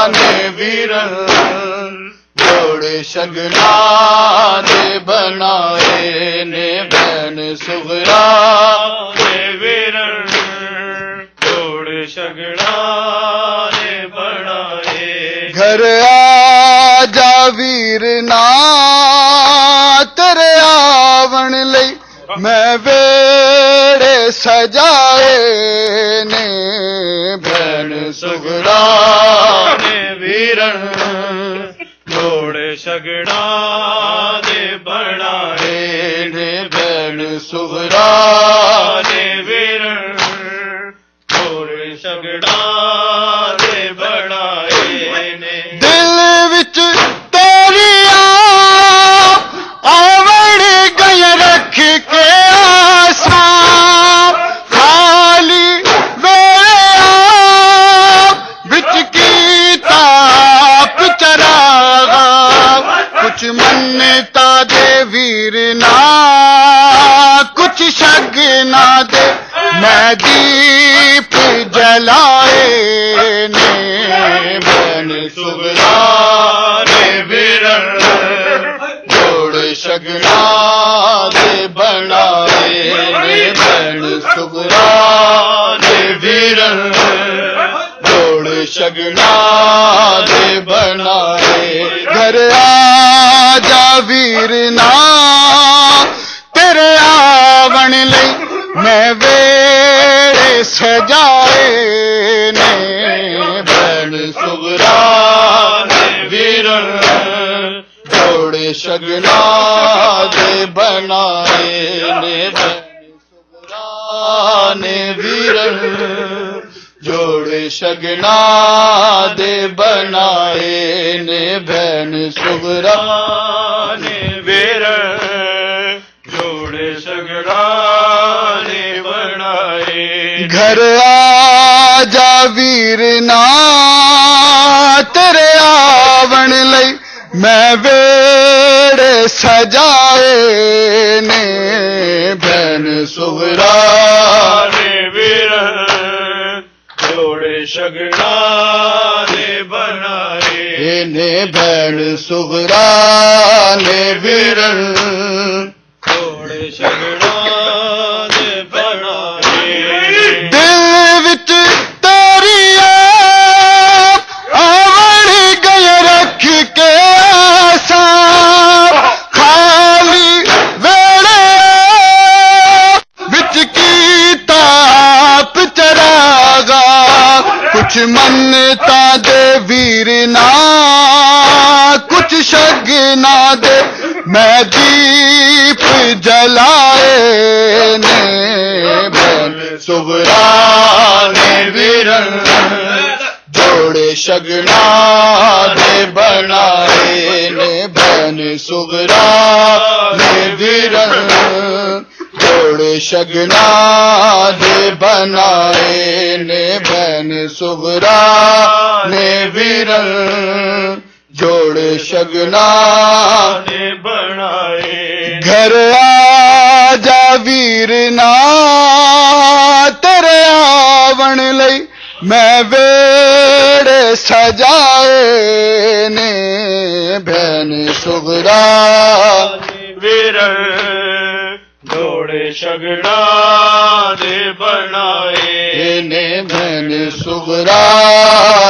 نے ویرن جوڑے شگنا نے بنائے نے بہن سغرا نے ویرن جوڑے شگنا نے بنائے گھر آجا ویرنا تیرے آون لئی میں بیڑے سجائے نے بہن سغرا نے ویرن جوڑے شگنا نے بنائے نے بہن سغرا نے ویرن جوڑے شگنا نے بنائے نے دل وچ تیری آوڑ گئی رکھ کے آساں خالی ویلے وچ کیتا چراغا کچھ منتا دے ویرنا کچھ شگنا دے میں دیپ جلائے نے بہن سغرا نے ویرن جوڑے شگنا دے بنائے نے بہن سغرا نے ویرن جوڑے شگنا دے بنائے گھر آجا ویرنا تیرے آون لئی میں بیڑے سجائے نے بہن سغرا نے ویرن جوڑے شگنا دے بنائے نے بہن سغرا نے ویرن جوڑے شگنا دے بنائے نے بہن سغرا نے ویرن جوڑے شگنا نے بنائے گھر آجا ویرنا تیرے آون لئی میں بیڑے سجائے نے بہن سغرا نے ویرن جوڑے شگنا نے بنائے نے بہن سغرا نے ویرن جوڑے شگنا نے بنائے دل وچ تیری آوڑ گئی رکھ کے آساں خالی ویلے وچ کیتا چراغا کچھ منتا دے ویرنا کچھ شگنا دے میں دیپ جلائے نے بہن سغرا نے ویرن جوڑے شگنا دے بنائے نے بہن سغرا نے ویرن جوڑے شگنا دے بنائے نے بہن صغرا نے ویرن جوڑ شگنا نے بنائے گھر آ جا ویرنا تیرے آون لئی میں ویڑے سجائے نے بہن صغرا ویرن جوڑے شگنا دے بنائے نے بہن صغرا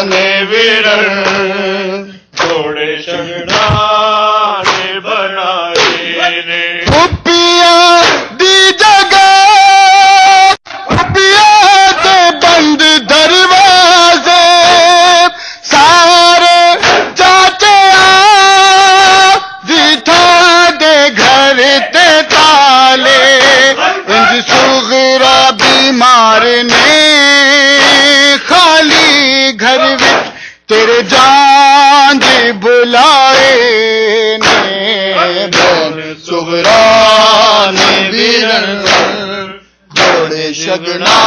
نے ویرن جوڑے شگنا دے بنائے نے پھپھیاں دی جگہ پھپھیاں دے بند دروازے سارے چاچے دی تھا دے گھر تے تالے انج صغرا بیمار نے خالی گھر وچ تیرے جان دی بلائے نے بہن صغرا نے ویرن جوڑے شگنا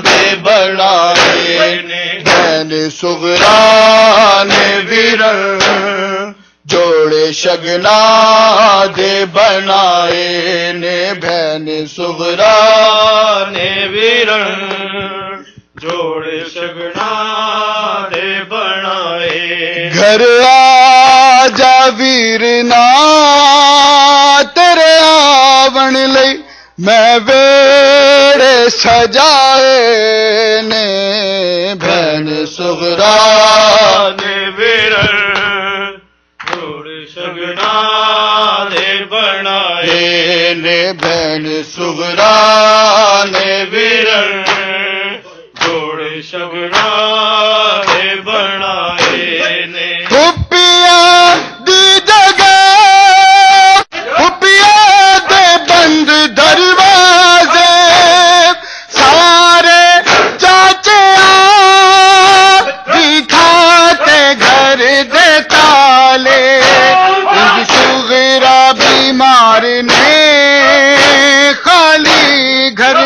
دے بنائے بہن صغرا نے ویرن جوڑے شگنا دے بنائے نے بہن صغرا نے ویرن جوڑے شگنا دے بنائے گھر آ جا ویرنا تیرے آون لئی میں ویڑے سجائے نے بہن صغرا نے ویرن جوڑے شگنا دے بنائے نے بہن صغرا نے ویرن جوڑے شگنا دے بنائے نے پھپھیاں دی جگہ پھپھیاں دے بند دروازے سارے چاچے دکھاتے گھر دے تالے صغرا بیمار نے خالی گھر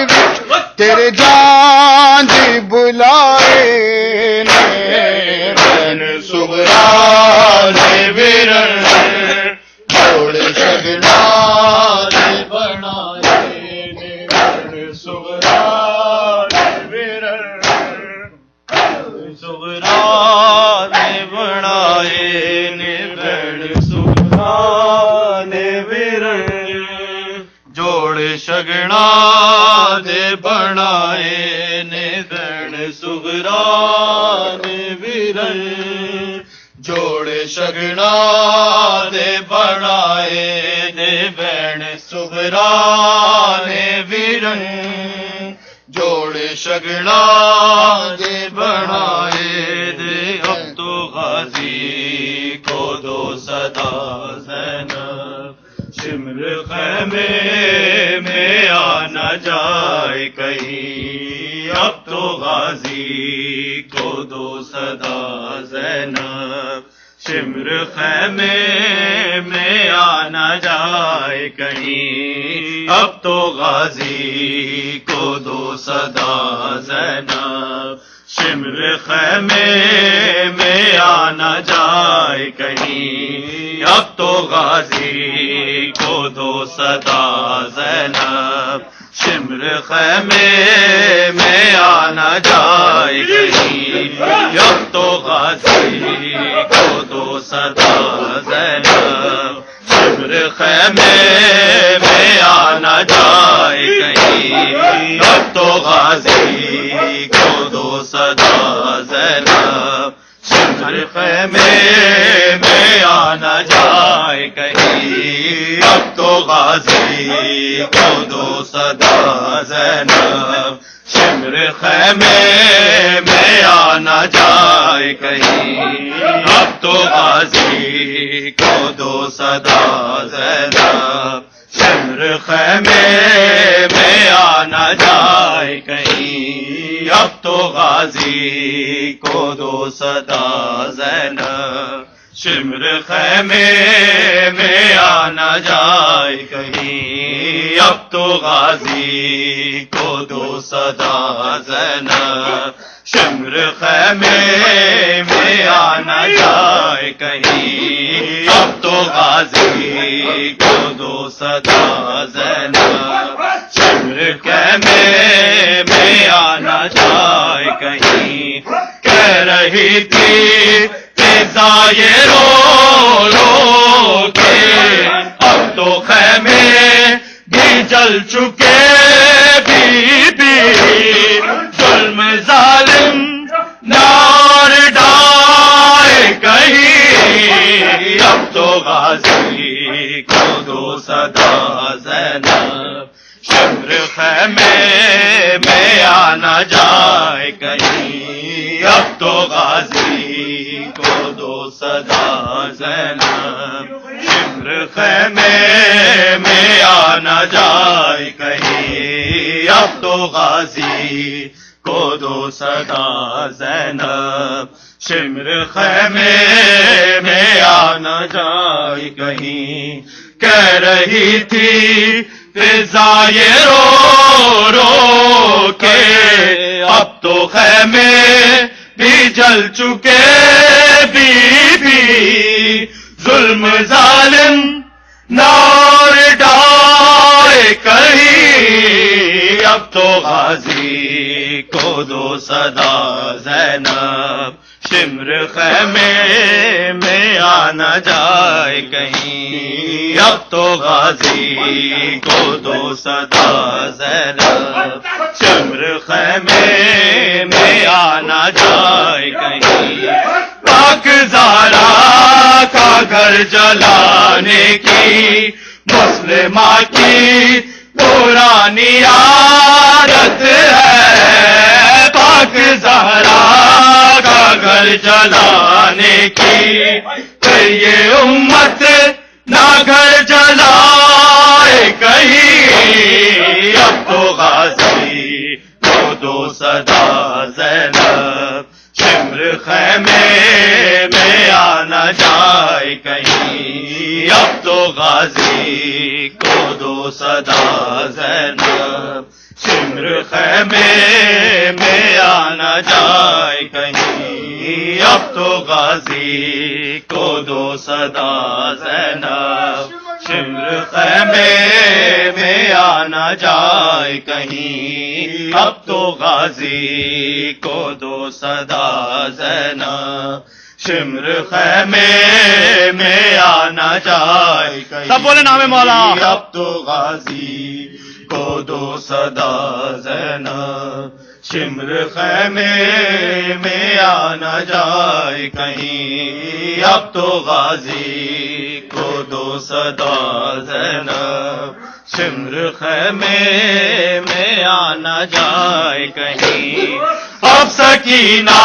وچ تیرے جان دی بلائے نے بہن صغرا نے ویرن جوڑے شگنا دے بنائے نے بہن صغرا نے ویرن صغرا نے بنائے نے بہن صغرا نے ویرن جوڑے شگنا دے بنائے نے بہن صغرا نے ویرن جوڑے شگنا دے بنائے نے بہن صغرا نے ویرن جوڑے شگنا دے بنائے دے اب تو غازی کو دو صدا زینب شمر خیمے میں آنا جائے کہیں اب تو غازی کو دو صدا زینب شمر خیمے میں آنا جائے کہیں اب تو غازی کو دو صدا زینب شمر خیمے میں آنا جائے کہیں اب تو غازی کو دو صدا زینب شمر خیمے میں آنا جائے کہیں اب تو غازی کو دو صدا زینب شمر خیمے میں آنا جائے کہیں اب تو غازی کو دو صدا زینب شمر خیمے میں آنا جائے کہیں اب تو غازی کو دو صدا زینب شمر خیمے میں آنا جائے کہیں اب تو غازی کو دو صدا زینب شمر خیمے میں آنا جائے کہیں اب تو غازی کو دو صدا زینب شمر خیمے میں آنا جائے کہیں، اب تو غازی کو دو صدا زینب، شمر خیمے میں آنا جائے کہیں، اب تو غازی کو دو صدا زینب، شمر خیمے میں آنا جائے کہیں، کہہ رہی تھی فضائے رو رو کے، اب تو خیمے بھی جل چکے، بھی ظلم ظالم نار ڈائے کہیں، اب تو غازی کو دو صدا زینب، شمر خیمے میں آنا جائے کہیں، اب تو غازی کو دو صدا زینب، شمر خیمے میں آنا جائے کہیں، اب تو غازی کو دو صدا زینب، شمر خیمے میں آنا جائے کہیں، کہہ رہی تھی فضائے رو رو کے، اب تو خیمے بھی جل چکے، بھی ظلم ظالم نار ڈائے کہیں، اب تو غازی کو دو صدا زینب، شمر خیمے میں آنا جائے کہیں، اب تو غازی کو دو صدا زینب، شمر خیمے میں آنا جائے کہیں، پاک زارا کا گھر جلانے کی مسلمہ کی پرانی عادت ہے، پاک زہرا کا گھر جلانے کی، پھر یہ امت نہ گھر جلائے کہیں، اب تو غازی کو دو صدا زینب، شمر خیمے میں آنا جائے کہیں، اب تو غازی کو دو صدا زینب، شمر خیمے میں آنا جائے کہیں، اب تو غازی کو دو صدا زینب، شمر خیمے میں آنا جائے کہیں، اب تو غازی کو دو صدا زینب، شمر خیمے میں آنا جائے کہیں، سب بولے نام مولا، اب تو غازی کو دو صدا زینب، شمر خیمے میں آنا جائے کہیں، اب تو غازی کو دو صدا زینب، شمر خیمے میں آنا جائے کہیں، اب سکینہ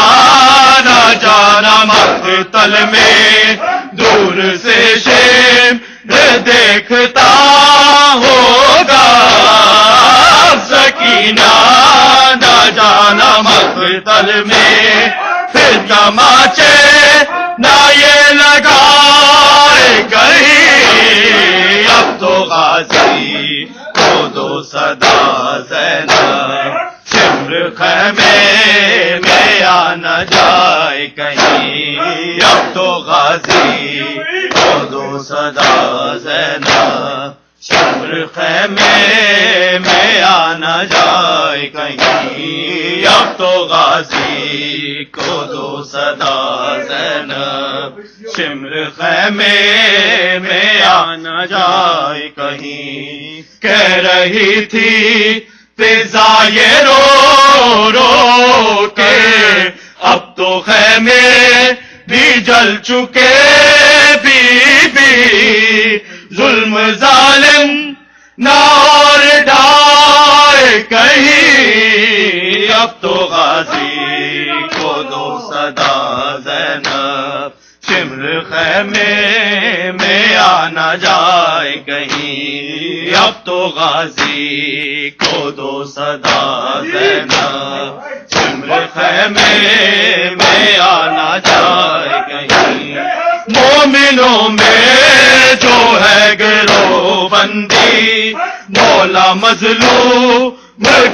نہ جانا مقتل میں، دور سے شیم دیکھتا ہوگا، اب سکینہ نہ جانا مقتل میں، پھر تماچے نہ یہ لگائے کہیں، اب تو غازی کو دو صدا زینب، شمر خیمے میں آنا جائے کہیں، اب تو غازی کو دو صدا زینب، شمر خیمے میں آنا جائے کہیں، اب تو غازی کو دو صدا زینب، شمر خیمے میں آنا جائے کہیں، کہہ رہی تھی فضائے رو رو کے، اب تو خیمے بھی جل چکے، بھی ظلم ظالم نار ڈائے کہیں، اب تو غازی کو دو صدا زینب، شمر خیمے میں آنا جائے کہیں، اب تو غازی کو دو صدا زینب، شمر خیمے میں آنا جائے کہیں، مومنوں میں جو ہے گروہ بندی، مولا مظلوم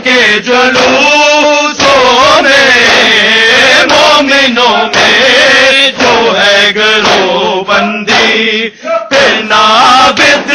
کے جلوسوں میں، مومنوں میں جو ہے گروہ بندی، پھر نابد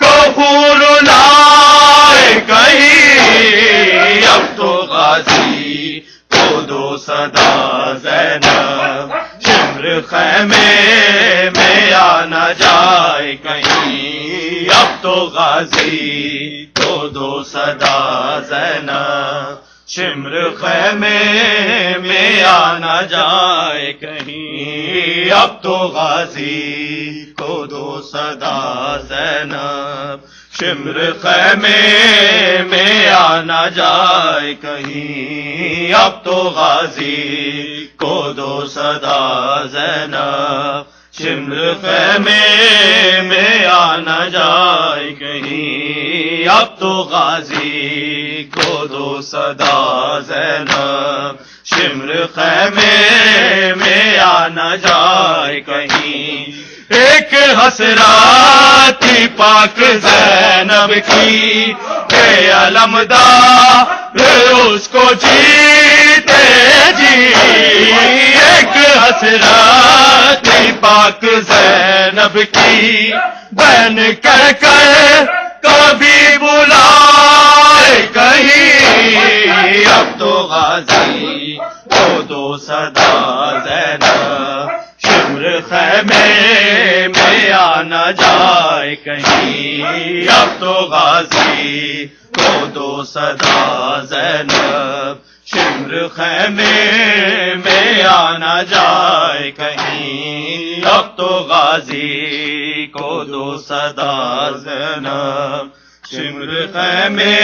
کو خون لائے کہیں، اب تو غازی کو دو صدا زینب، شمر خیمے میں آ نہ جائے کہیں، اب تو غازی کو دو صدا زینب، شمر خیمے میں آ نہ جائے کہیں، اب تو غازی کو دو صدا زینب، شمر خیمے میں آ نہ جائے کہیں، اب تو غازی کو دو صدا زینب، شمر خیمے میں آ نہ جائے کہیں، اب تو غازی کو دو صدا زینب، شمر خیمے میں آ نہ جائے کہیں، ایک حسرات تھی پاک زینب کی کہ علمدار اس کو جیتے جی، ایک حسرات تھی پاک زینب کی بہن کہہ کر کبھی بلائے کہیں، اب تو غازی کو دو صدا زینب، شمر خیمے میں آ نہ جائے کہیں، اب تو غازی کو دو صدا زینب، شمر خیمے میں آ نہ جائے کہیں، اب تو غازی کو دو صدا زینب، شمر خیمے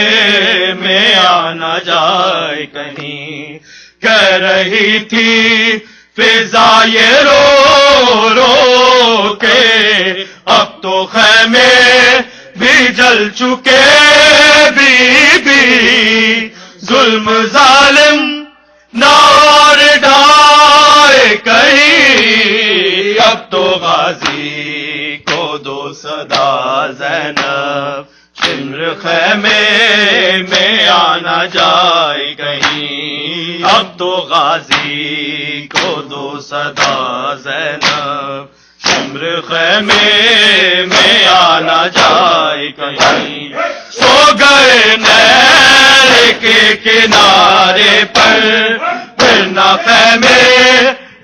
میں آ نہ جائے کہیں، کہہ رہی تھی فضا یہ رو رو کے، اب تو خیمے بھی جل چکے بی بی، ظلم ظالم نار ڈائے کہیں، اب تو غازی کو دو صدا زینب، شمر خیمے میں آ نہ جائے کہیں، اب تو غازی کو دو صدا زینب، شمر خیمے میں آ نہ جائے کہیں، سو گئے نہر کے کنارے پر، پھر نہ خیمے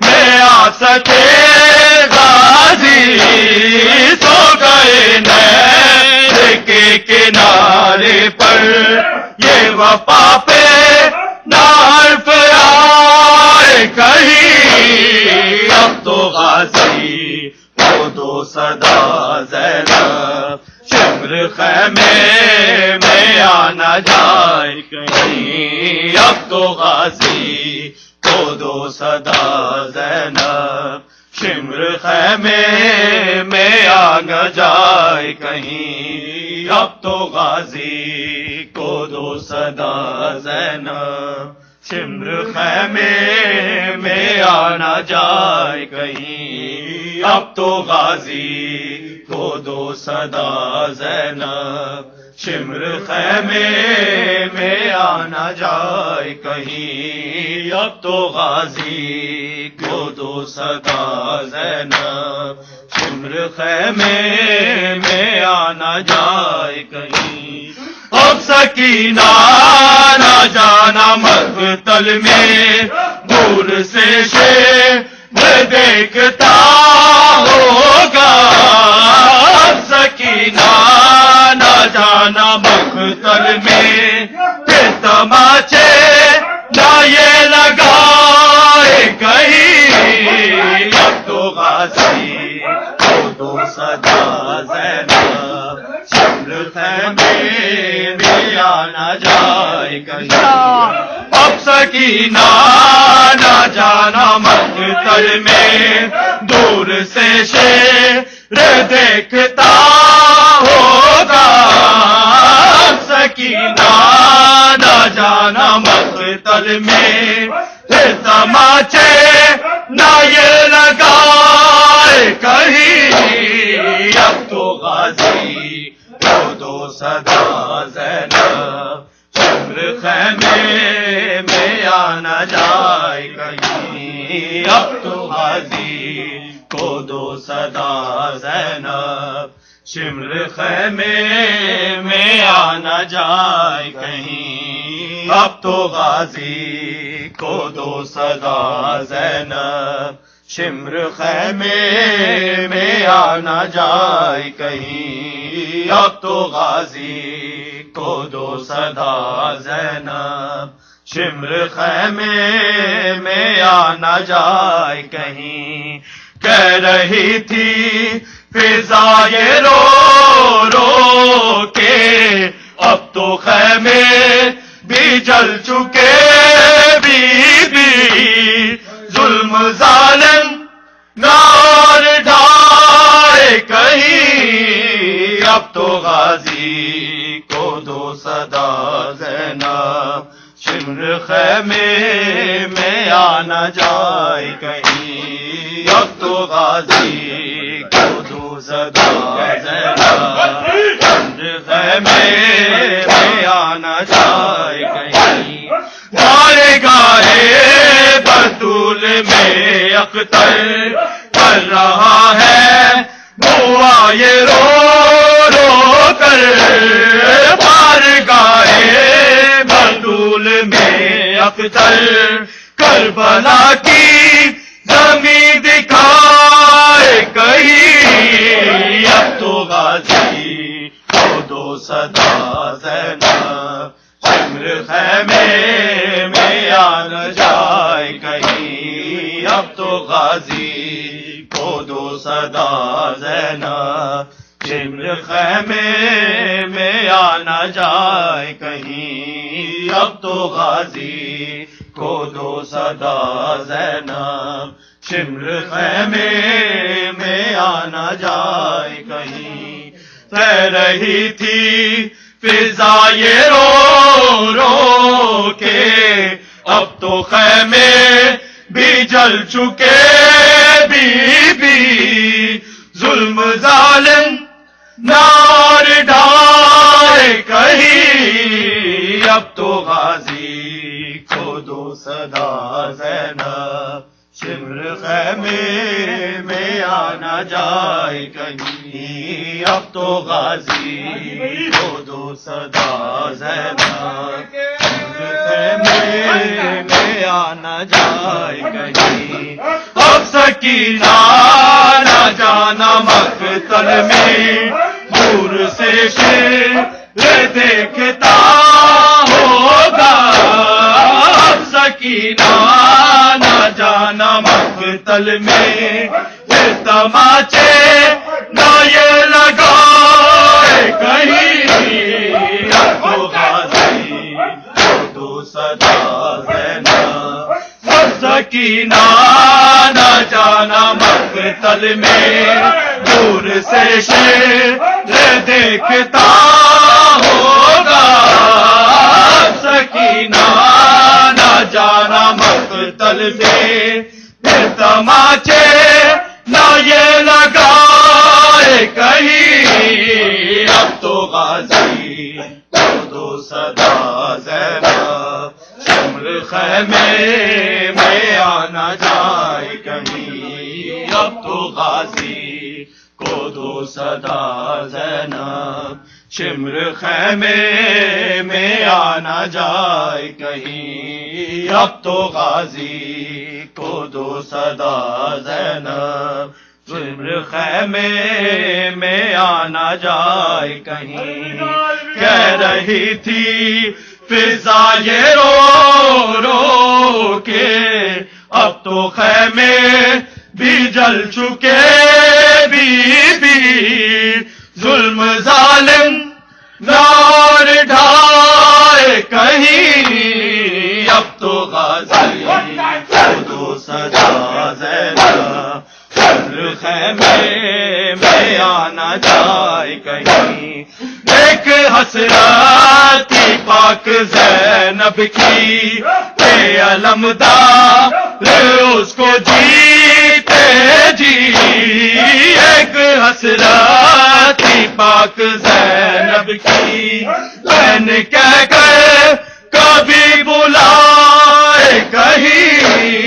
میں آ سکے غازی، سو گئے نہر کے کنارے پر، یہ وفا پہ نہ حرف آئے کہیں، اب تو غازی کو دو صدا زینب، شمر خیمے میں آ نہ جائے کہیں، اب تو غازی کو دو صدا زینب، شمر خیمے میں آ نہ جائے کہیں، اب تو غازی کو دو صدا زینب، شمر خیمے میں آ نہ جائے کہیں، اب تو غازی کو دو صدا زینب، شمر خیمے میں آ نہ جائے کہیں، اب تو غازی کو دو صدا زینب، شمر خیمے میں آ نہ جائے کہیں، اب سکینہ نہ جانا مقتل میں، دور سے شیر دیکھتا ہوگا، اب سکینہ نہ جانا مقتل میں، پھر تماچے نہ یہ لگائے کہیں، اب تو غازی کو دو صدا زینب، شمر خیمے میں آ نہ جائے کہیں، اب سکینہ نہ جانا مقتل میں، دور سے شیر دیکھتا ہوگا، اب سکینہ نہ جانا مقتل میں، پھر تماچے نہ یہ لگائے کہیں اب تو غازی کو دو صدا زینب شمر خیمے میں آنا جائے کہیں اب تو غازی کو دو صدا زینب شمر خیمے میں آنا جائے کہیں اب تو غازی کو دو صدا زینب شمر خیمے میں آنا جائے کہیں اب تو غازی کو دو صدا زینب شمر خیمے میں آنا جائے کہیں کہہ رہی تھی فضا یہ رو رو کے اب تو خیمے بھی جل چکے بی ظلم ظالم نار ڈھائے کہیں اب تو غازی کو دو صدا زینب شمر خیمے میں آنا جائے کہیں اب تو غازی کو دو صدا زینب شمر خیمے میں آنا جائے کہیں گائے گائے بطول میں اختر کر رہا ہے دعا یہ رو رو کر بار گائے بطول میں اختر کربلا کی زمین دکھائے کہیں اب تو غازی کو دو صدا زینب شمر خیمے میں آنا جائے کہیں اب تو غازی کو دو صدا زینب شمر خیمے میں آنا جائے کہیں اب تو غازی کو دو صدا زینب شمر خیمے میں آنا جائے کہیں کہہ رہی تھی فضا یہ رو رو کے اب تو خیمے بھی جل چکے بی ظلم ظالم نار ڈھائے کہیں اب تو غازی کو دو صدا زینب شمر خیمے میں آنا جائے کہیں اب تو غازی کو دو صدا زینب شمر خیمے میں آنا جائے کہیں اب سکینہ نہ جانا مقتل میں دور سے شیر دیکھتا ہوگا اب سکینہ نہ جانا مقتل میں پھر تماچے نہ یہ لگائے کہیں اب تو غازی کو دو صدا زینب اب سکینہ نہ جانا مقتل میں دور سے شیر دیکھتا ہوگا اب سکینہ نہ جانا مقتل میں پھر تماچے نہ یہ لگائے کہیں اب تو غازی کو دو صدا زینب شمر خیمے میں آنا جائے کہیں اب تو غازی کو دو صدا زینب شمر خیمے میں آنا جائے کہیں اب تو غازی کو دو صدا زینب شمر خیمے میں آنا جائے کہیں کہہ رہی تھی فضا یہ رو رو کے اب تو خیمے بھی جل چکے بی ظلم ظالم نار ڈھائے کہیں اب تو غازی کو دو صدا زینب شمر خیمے میں آنا جائے کہیں ایک حسرت پاک زینب کی کہ علمدار اس کو جیتے جی ایک حسرت تھی پاک زینب کی بہن کہہ کر کبھی بلائے کہیں